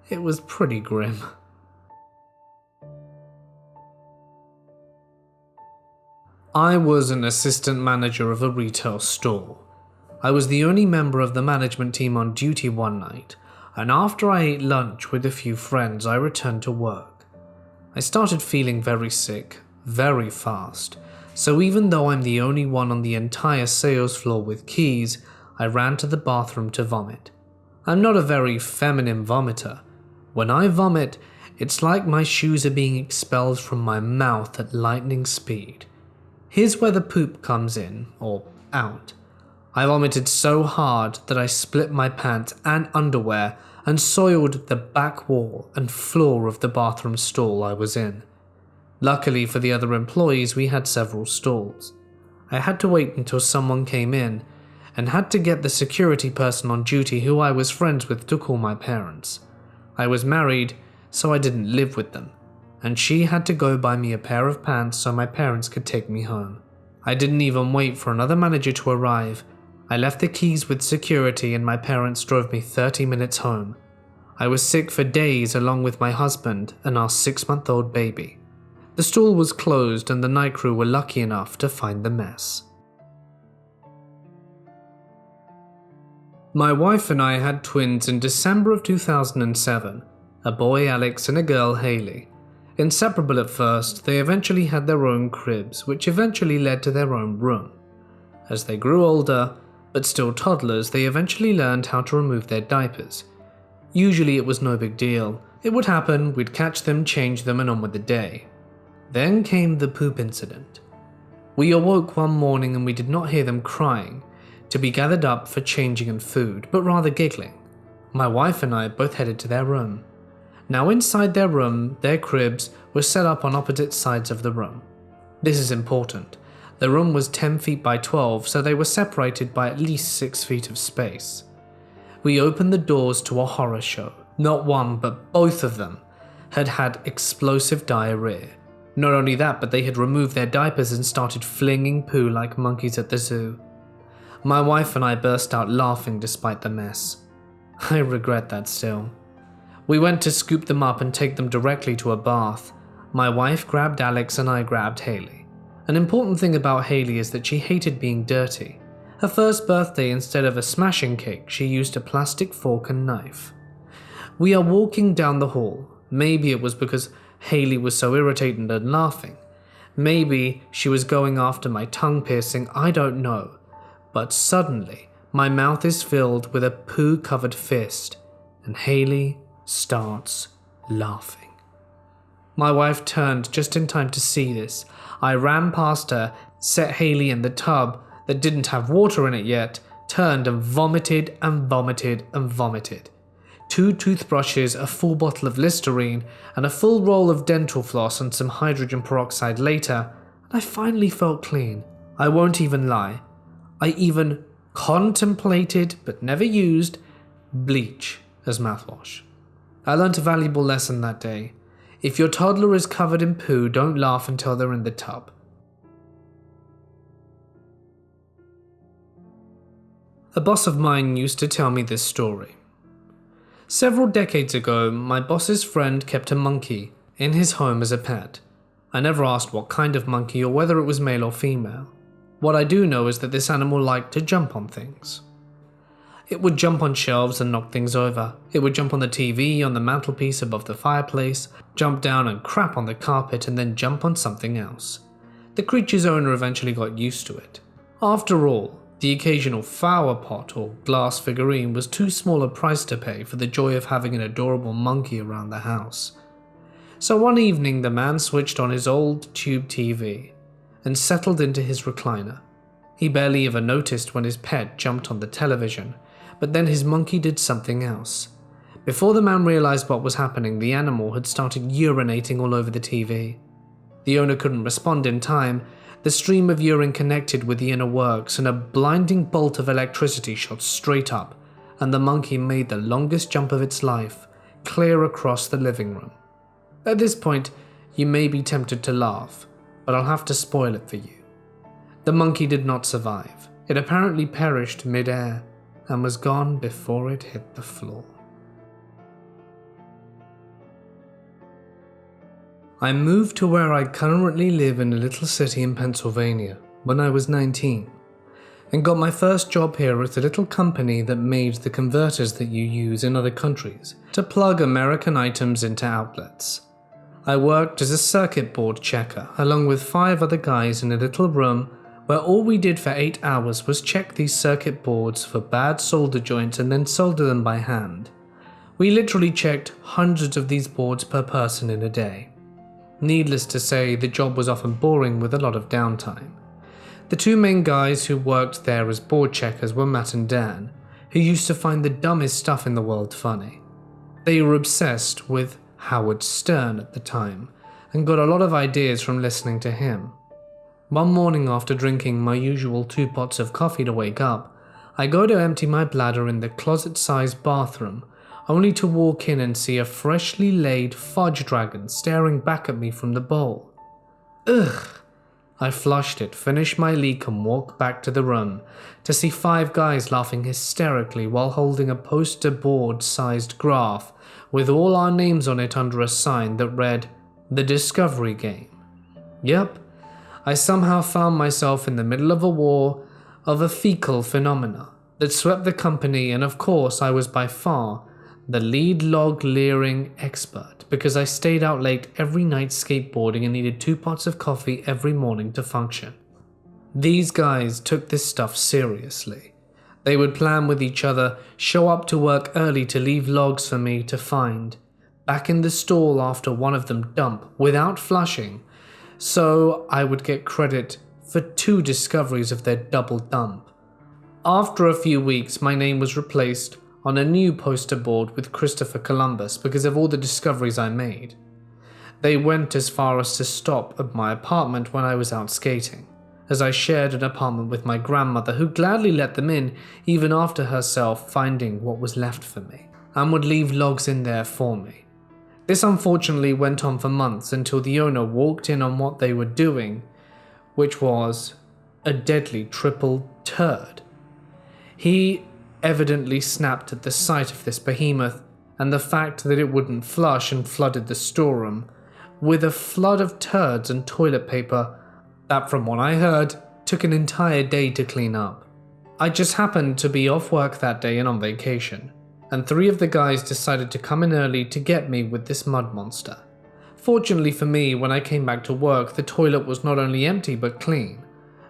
It was pretty grim. I was an assistant manager of a retail store. I was the only member of the management team on duty one night, and after I ate lunch with a few friends, I returned to work. I started feeling very sick, very fast, so even though I'm the only one on the entire sales floor with keys, I ran to the bathroom to vomit. I'm not a very feminine vomiter. When I vomit, it's like my shoes are being expelled from my mouth at lightning speed. Here's where the poop comes in, or out. I vomited so hard that I split my pants and underwear and soiled the back wall and floor of the bathroom stall I was in. Luckily for the other employees, we had several stalls. I had to wait until someone came in and had to get the security person on duty who I was friends with to call my parents. I was married, so I didn't live with them, and she had to go buy me a pair of pants so my parents could take me home. I didn't even wait for another manager to arrive. I left the keys with security and my parents drove me 30 minutes home. I was sick for days along with my husband and our 6-month-old baby. The stall was closed and the night crew were lucky enough to find the mess. My wife and I had twins in December of 2007, a boy Alex and a girl Haley. Inseparable at first, they eventually had their own cribs, which eventually led to their own room. As they grew older, but still toddlers, they eventually learned how to remove their diapers. Usually it was no big deal. It would happen, we'd catch them, change them, and on with the day. Then came the poop incident. We awoke one morning and we did not hear them crying, to be gathered up for changing and food, but rather giggling. My wife and I both headed to their room. Now inside their room, their cribs were set up on opposite sides of the room. This is important. The room was 10 feet by 12, so they were separated by at least 6 feet of space. We opened the doors to a horror show. Not one, but both of them had had explosive diarrhea. Not only that, but they had removed their diapers and started flinging poo like monkeys at the zoo. My wife and I burst out laughing despite the mess. I regret that still. We went to scoop them up and take them directly to a bath. My wife grabbed Alex and I grabbed Haley. An important thing about Haley is that she hated being dirty. Her first birthday, instead of a smashing cake, she used a plastic fork and knife. We are walking down the hall. Maybe it was because Haley was so irritated and laughing. Maybe she was going after my tongue piercing, I don't know. But suddenly, my mouth is filled with a poo-covered fist, and Haley starts laughing. My wife turned just in time to see this. I ran past her, set Haley in the tub that didn't have water in it yet, turned and vomited and vomited and vomited. 2 toothbrushes, a full bottle of Listerine, and a full roll of dental floss and some hydrogen peroxide later, and I finally felt clean. I won't even lie. I even contemplated, but never used, bleach as mouthwash. I learnt a valuable lesson that day. If your toddler is covered in poo, don't laugh until they're in the tub. A boss of mine used to tell me this story. Several decades ago, my boss's friend kept a monkey in his home as a pet. I never asked what kind of monkey or whether it was male or female. What I do know is that this animal liked to jump on things. It would jump on shelves and knock things over. It would jump on the TV, on the mantelpiece above the fireplace, jump down and crap on the carpet, and then jump on something else. The creature's owner eventually got used to it. After all, the occasional flower pot or glass figurine was too small a price to pay for the joy of having an adorable monkey around the house. So one evening the man switched on his old tube TV and settled into his recliner. He barely ever noticed when his pet jumped on the television, but then his monkey did something else. Before the man realized what was happening, the animal had started urinating all over the TV. The owner couldn't respond in time. The stream of urine connected with the inner works, and a blinding bolt of electricity shot straight up, and the monkey made the longest jump of its life, clear across the living room. At this point, you may be tempted to laugh, but I'll have to spoil it for you. The monkey did not survive. It apparently perished mid-air and was gone before it hit the floor. I moved to where I currently live in a little city in Pennsylvania when I was 19, and got my first job here at a little company that made the converters that you use in other countries to plug American items into outlets. I worked as a circuit board checker along with 5 other guys in a little room where all we did for 8 hours was check these circuit boards for bad solder joints and then solder them by hand. We literally checked hundreds of these boards per person in a day. Needless to say, the job was often boring with a lot of downtime. The 2 main guys who worked there as board checkers were Matt and Dan, who used to find the dumbest stuff in the world funny. They were obsessed with Howard Stern at the time, and got a lot of ideas from listening to him. One morning after drinking my usual 2 pots of coffee to wake up, I go to empty my bladder in the closet-sized bathroom, only to walk in and see a freshly laid fudge dragon staring back at me from the bowl. Ugh! I flushed it, finished my leak and walked back to the room to see 5 guys laughing hysterically while holding a poster board-sized graph with all our names on it under a sign that read, "The Discovery Game." Yep, I somehow found myself in the middle of a war of a fecal phenomena that swept the company, and of course I was by far the lead log-leering expert because I stayed out late every night skateboarding and needed 2 pots of coffee every morning to function. These guys took this stuff seriously. They would plan with each other, show up to work early to leave logs for me to find, back in the stall after one of them dump without flushing, so I would get credit for 2 discoveries of their double dump. After a few weeks, my name was replaced on a new poster board with Christopher Columbus because of all the discoveries I made. They went as far as to stop at my apartment when I was out skating, as I shared an apartment with my grandmother, who gladly let them in even after herself finding what was left for me, and would leave logs in there for me. This unfortunately went on for months until the owner walked in on what they were doing, which was a deadly triple turd. He evidently snapped at the sight of this behemoth and the fact that it wouldn't flush and flooded the storeroom with a flood of turds and toilet paper that, from what I heard, took an entire day to clean up. I just happened to be off work that day and on vacation, and 3 of the guys decided to come in early to get me with this mud monster. Fortunately for me, when I came back to work, the toilet was not only empty but clean,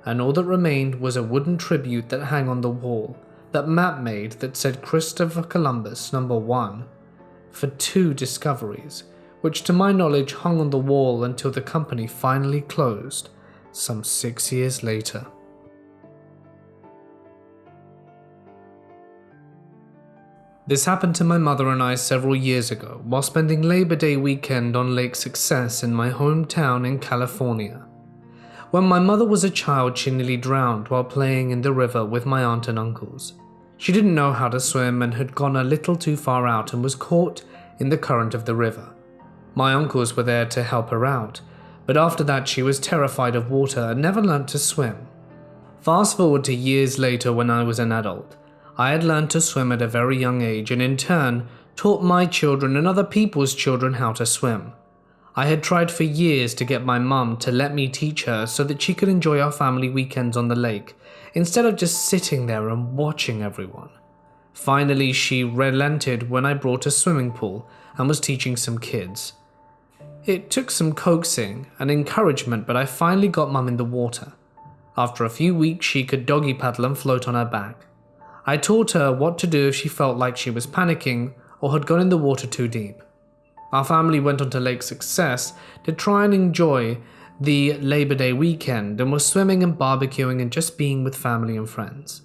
and all that remained was a wooden tribute that hung on the wall that Matt made that said Christopher Columbus #1 for 2 discoveries, which to my knowledge hung on the wall until the company finally closed some 6 years later. This happened to my mother and I several years ago while spending Labor Day weekend on Lake Success in my hometown in California. When my mother was a child, she nearly drowned while playing in the river with my aunt and uncles. She didn't know how to swim and had gone a little too far out and was caught in the current of the river. My uncles were there to help her out, but after that she was terrified of water and never learnt to swim. Fast forward to years later when I was an adult. I had learned to swim at a very young age and in turn taught my children and other people's children how to swim. I had tried for years to get my mum to let me teach her so that she could enjoy our family weekends on the lake, instead of just sitting there and watching everyone. Finally, she relented when I brought a swimming pool and was teaching some kids. It took some coaxing and encouragement, but I finally got Mum in the water. After a few weeks, she could doggy paddle and float on her back. I taught her what to do if she felt like she was panicking or had gone in the water too deep. Our family went on to Lake Success to try and enjoy the Labor Day weekend and was swimming and barbecuing and just being with family and friends.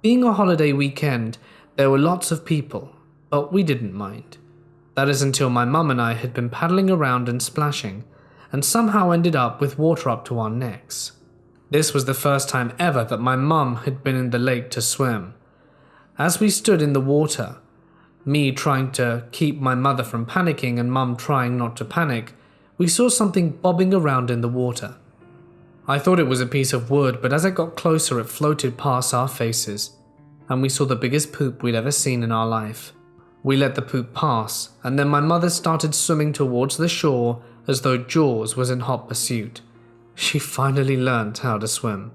Being a holiday weekend, there were lots of people, but we didn't mind. That is until my mum and I had been paddling around and splashing, and somehow ended up with water up to our necks. This was the first time ever that my mum had been in the lake to swim. As we stood in the water, me trying to keep my mother from panicking and mum trying not to panic, we saw something bobbing around in the water. I thought it was a piece of wood, but as it got closer it floated past our faces, and we saw the biggest poop we'd ever seen in our life. We let the poop pass, and then my mother started swimming towards the shore as though Jaws was in hot pursuit. She finally learned how to swim.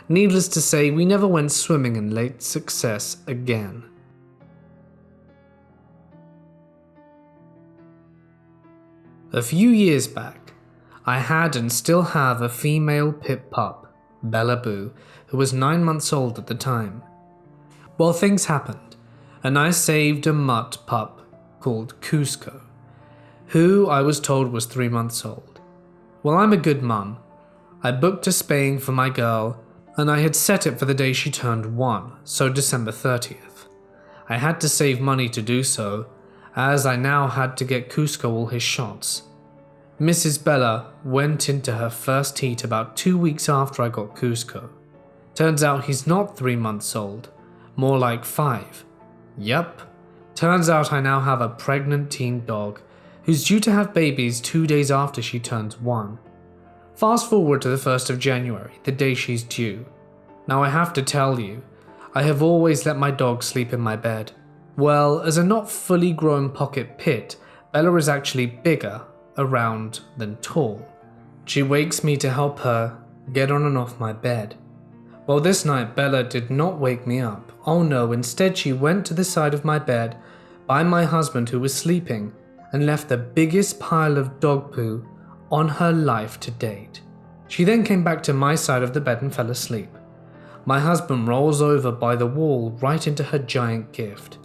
Needless to say, we never went swimming in Lake Success again. A few years back, I had and still have a female pit pup, Bella Boo, who was 9 months old at the time. Well, things happened, and I saved a mutt pup called Cusco, who I was told was 3 months old. Well, I'm a good mum. I booked a spaying for my girl, and I had set it for the day she turned 1, so December 30th. I had to save money to do so, as I now had to get Cusco all his shots. Mrs. Bella went into her first heat about 2 weeks after I got Cusco. Turns out he's not 3 months old, more like 5. Yup. Turns out I now have a pregnant teen dog, who's due to have babies 2 days after she turns 1. Fast forward to the 1st of January, the day she's due. Now I have to tell you, I have always let my dog sleep in my bed. Well, as a not fully grown pocket pit, Bella is actually bigger around than tall. She wakes me to help her get on and off my bed. Well, this night Bella did not wake me up. Oh no, instead she went to the side of my bed by my husband who was sleeping and left the biggest pile of dog poo on her life to date. She then came back to my side of the bed and fell asleep. My husband rolls over by the wall right into her giant gift.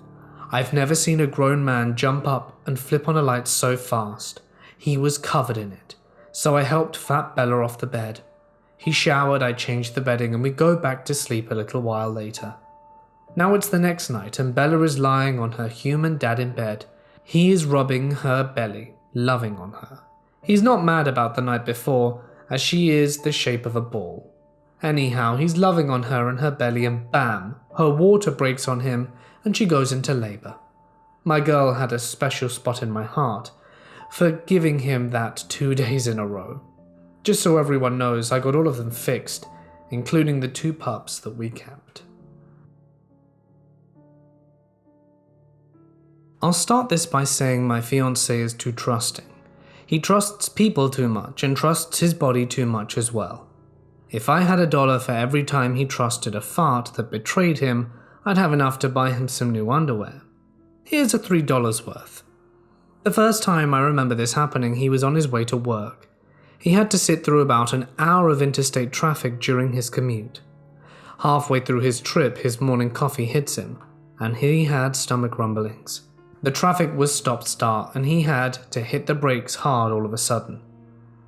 I've never seen a grown man jump up and flip on a light so fast. He was covered in it, so I helped Fat Bella off the bed. He showered, I changed the bedding, and we go back to sleep a little while later. Now it's the next night and Bella is lying on her human dad in bed. He is rubbing her belly, loving on her. He's not mad about the night before, as she is the shape of a ball. Anyhow, he's loving on her and her belly, and bam, her water breaks on him and she goes into labor. My girl had a special spot in my heart for giving him that 2 days in a row. Just so everyone knows, I got all of them fixed, including the 2 pups that we kept. I'll start this by saying my fiancé is too trusting. He trusts people too much and trusts his body too much as well. If I had $1 for every time he trusted a fart that betrayed him, I'd have enough to buy him some new underwear. Here's a $3 worth. The first time I remember this happening, he was on his way to work. He had to sit through about an hour of interstate traffic during his commute. Halfway through his trip, his morning coffee hits him, and he had stomach rumblings. The traffic was stop-start, and he had to hit the brakes hard all of a sudden.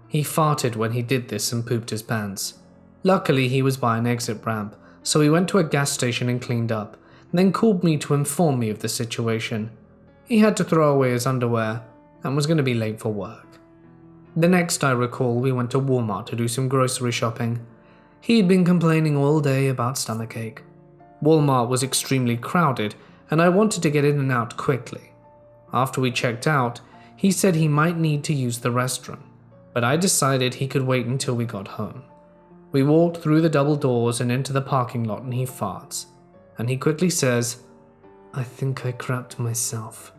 He farted when he did this and pooped his pants. Luckily, he was by an exit ramp, so he went to a gas station and cleaned up, then called me to inform me of the situation. He had to throw away his underwear and was going to be late for work. The next I recall, we went to Walmart to do some grocery shopping. He'd been complaining all day about stomachache. Walmart was extremely crowded, and I wanted to get in and out quickly. After we checked out, he said he might need to use the restroom, but I decided he could wait until we got home. We walked through the double doors and into the parking lot, and he farts. And he quickly says, "I think I crapped myself."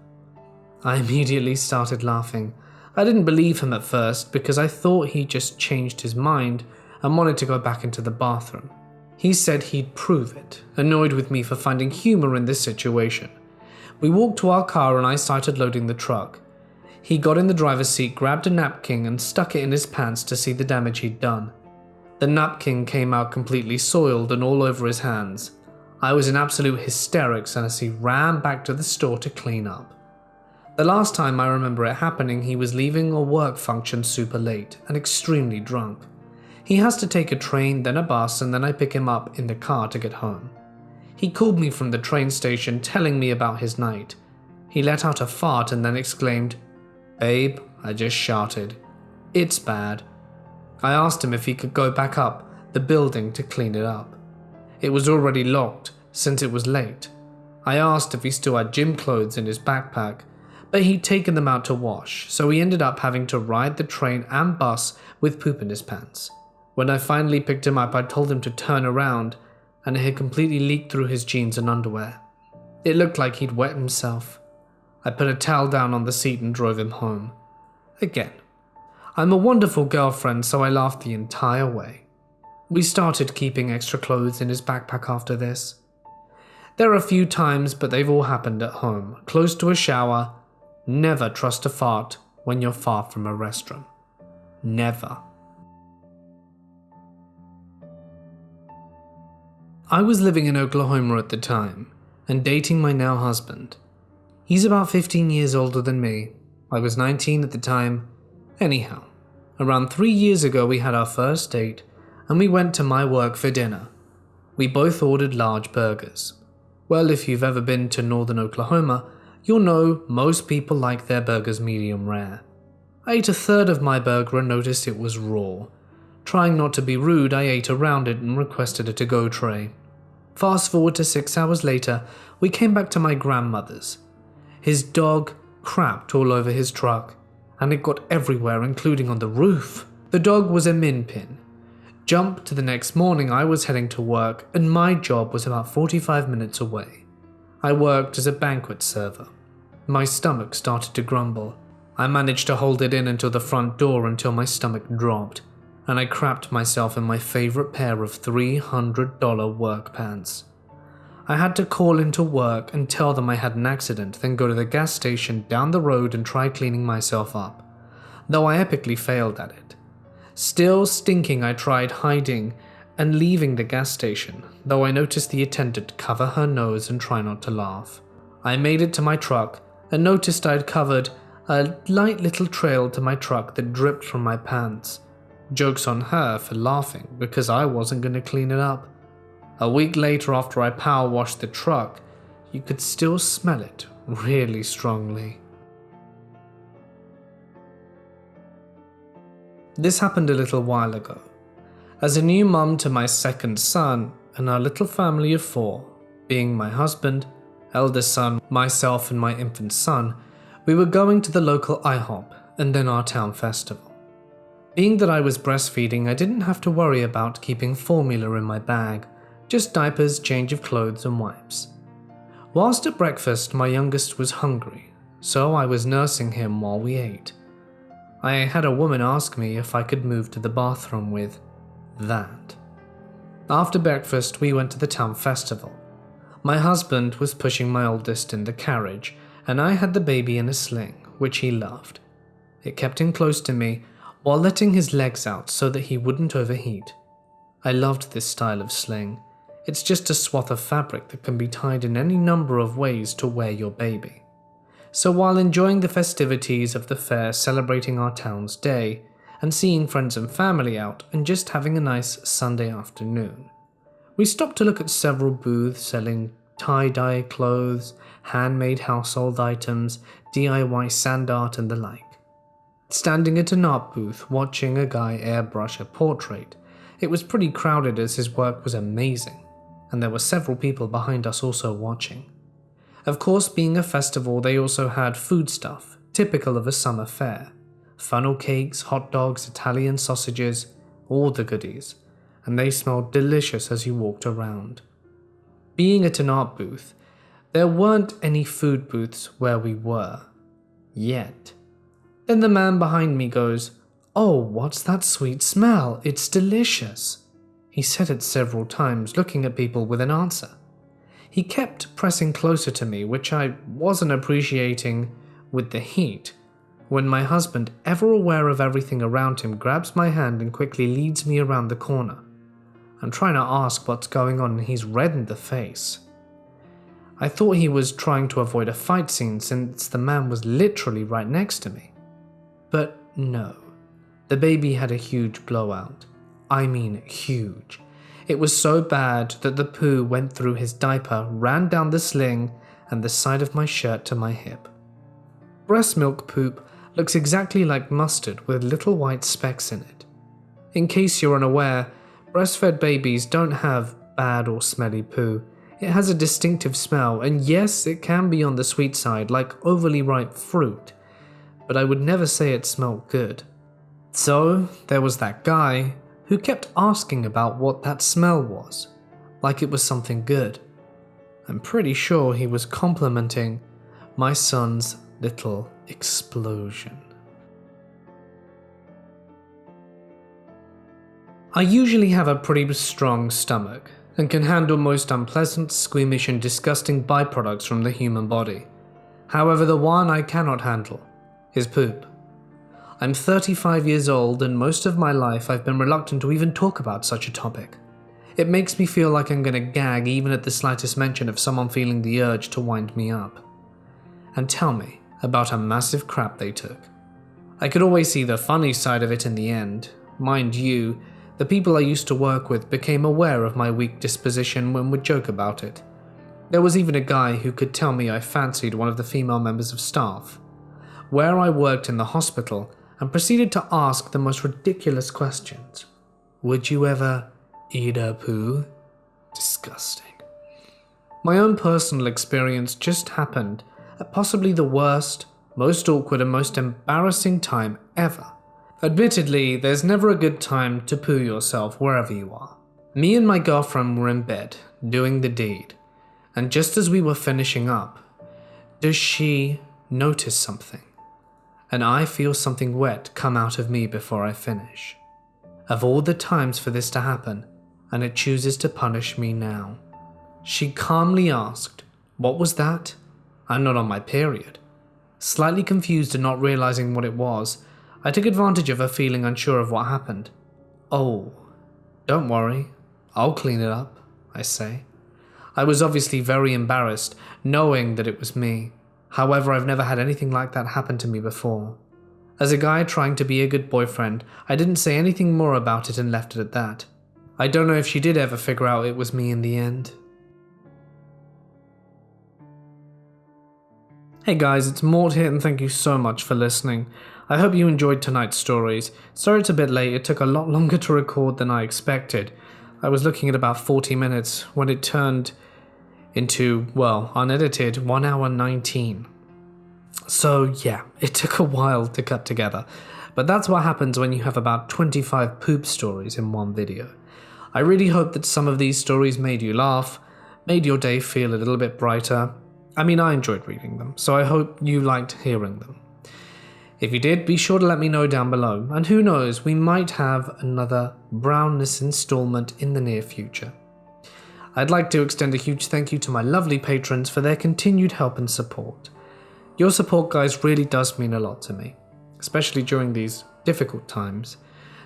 I immediately started laughing. I didn't believe him at first because I thought he just changed his mind and wanted to go back into the bathroom. He said he'd prove it, annoyed with me for finding humor in this situation. We walked to our car and I started loading the truck. He got in the driver's seat, grabbed a napkin and stuck it in his pants to see the damage he'd done. The napkin came out completely soiled and all over his hands. I was in absolute hysterics as he ran back to the store to clean up. The last time I remember it happening, he was leaving a work function super late and extremely drunk. He has to take a train, then a bus, and then I pick him up in the car to get home. He called me from the train station telling me about his night. He let out a fart and then exclaimed, "Babe, I just sharted. It's bad." I asked him if he could go back up the building to clean it up. It was already locked since it was late. I asked if he still had gym clothes in his backpack, but he'd taken them out to wash, so he ended up having to ride the train and bus with poop in his pants. When I finally picked him up, I told him to turn around, and it had completely leaked through his jeans and underwear. It looked like he'd wet himself. I put a towel down on the seat and drove him home. Again, I'm a wonderful girlfriend, so I laughed the entire way. We started keeping extra clothes in his backpack after this. There are a few times, but they've all happened at home, close to a shower. Never trust a fart when you're far from a restroom. Never. I was living in Oklahoma at the time, and dating my now husband. He's about 15 years older than me. I was 19 at the time. Anyhow, around 3 years ago we had our first date, and we went to my work for dinner. We both ordered large burgers. Well, if you've ever been to northern Oklahoma, you'll know most people like their burgers medium rare. I ate a third of my burger and noticed it was raw. Trying not to be rude, I ate around it and requested a to-go tray. Fast forward to 6 hours later, we came back to my grandmother's. His dog crapped all over his truck, and it got everywhere, including on the roof. The dog was a min pin. Jump to the next morning, I was heading to work, and my job was about 45 minutes away. I worked as a banquet server. My stomach started to grumble. I managed to hold it in until the front door until my stomach dropped, and I crapped myself in my favorite pair of $300 work pants. I had to call into work and tell them I had an accident, then go to the gas station down the road and try cleaning myself up, though I epically failed at it. Still stinking, I tried hiding and leaving the gas station, though I noticed the attendant cover her nose and try not to laugh. I made it to my truck and noticed I'd covered a light little trail to my truck that dripped from my pants. Joke's on her for laughing because I wasn't going to clean it up. A week later, after I power washed the truck, you could still smell it really strongly. This happened a little while ago. As a new mum to my second son and our little family of 4, being my husband, eldest son, myself and my infant son, we were going to the local IHOP and then our town festival. Being that I was breastfeeding, I didn't have to worry about keeping formula in my bag, just diapers, change of clothes and wipes. Whilst at breakfast, my youngest was hungry, so I was nursing him while we ate. I had a woman ask me if I could move to the bathroom with that. After breakfast, we went to the town festival. My husband was pushing my oldest in the carriage, and I had the baby in a sling, which he loved. It kept him close to me while letting his legs out so that he wouldn't overheat. I loved this style of sling. It's just a swath of fabric that can be tied in any number of ways to wear your baby. So while enjoying the festivities of the fair, celebrating our town's day, and seeing friends and family out, and just having a nice Sunday afternoon, we stopped to look at several booths selling tie-dye clothes, handmade household items, DIY sand art and the like. Standing at an art booth, watching a guy airbrush a portrait, it was pretty crowded as his work was amazing, and there were several people behind us also watching. Of course, being a festival, they also had food stuff, typical of a summer fair. Funnel cakes, hot dogs, Italian sausages, all the goodies, and they smelled delicious as you walked around. Being at an art booth, there weren't any food booths where we were. Yet. Then the man behind me goes, "Oh, what's that sweet smell? It's delicious." He said it several times, looking at people with an answer. He kept pressing closer to me, which I wasn't appreciating with the heat, when my husband, ever aware of everything around him, grabs my hand and quickly leads me around the corner. I'm trying to ask what's going on and he's red in the face. I thought he was trying to avoid a fight scene since the man was literally right next to me. But no, the baby had a huge blowout. I mean huge. It was so bad that the poo went through his diaper, ran down the sling, and the side of my shirt to my hip. Breast milk poop looks exactly like mustard with little white specks in it. In case you're unaware, breastfed babies don't have bad or smelly poo. It has a distinctive smell, and yes, it can be on the sweet side, like overly ripe fruit, but I would never say it smelled good. So, there was that guy who kept asking about what that smell was, like it was something good. I'm pretty sure he was complimenting my son's little explosion. I usually have a pretty strong stomach and can handle most unpleasant, squeamish and disgusting byproducts from the human body. However, the one I cannot handle is poop. I'm 35 years old and most of my life I've been reluctant to even talk about such a topic. It makes me feel like I'm going to gag even at the slightest mention of someone feeling the urge to wind me up and tell me about a massive crap they took. I could always see the funny side of it in the end. Mind you, the people I used to work with became aware of my weak disposition and would joke about it. There was even a guy who could tell me I fancied one of the female members of staff, where I worked in the hospital, and proceeded to ask the most ridiculous questions. Would you ever eat a poo? Disgusting. My own personal experience just happened at possibly the worst, most awkward and most embarrassing time ever. Admittedly, there's never a good time to poo yourself wherever you are. Me and my girlfriend were in bed, doing the deed, and just as we were finishing up, does she notice something? And I feel something wet come out of me before I finish. Of all the times for this to happen, and it chooses to punish me now. She calmly asked, "What was that?" I'm not on my period. Slightly confused and not realizing what it was, I took advantage of her feeling unsure of what happened. "Oh, don't worry, I'll clean it up," I say. I was obviously very embarrassed, knowing that it was me. However, I've never had anything like that happen to me before. As a guy trying to be a good boyfriend, I didn't say anything more about it and left it at that. I don't know if she did ever figure out it was me in the end. Hey guys, it's Mort here and thank you so much for listening. I hope you enjoyed tonight's stories. Sorry it's a bit late, it took a lot longer to record than I expected. I was looking at about 40 minutes when it turned into, well, unedited 1 hour 19. So yeah, it took a while to cut together. But that's what happens when you have about 25 poop stories in one video. I really hope that some of these stories made you laugh, made your day feel a little bit brighter. I mean, I enjoyed reading them, so I hope you liked hearing them. If you did, be sure to let me know down below, and who knows, we might have another Brownness installment in the near future. I'd like to extend a huge thank you to my lovely patrons for their continued help and support. Your support, guys, really does mean a lot to me, especially during these difficult times.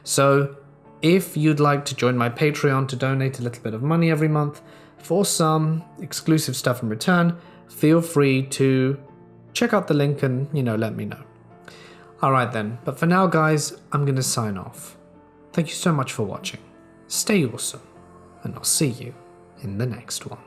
So, if you'd like to join my Patreon to donate a little bit of money every month for some exclusive stuff in return, feel free to check out the link and, let me know. Alright then, but for now, guys, I'm going to sign off. Thank you so much for watching. Stay awesome, and I'll see you in the next one.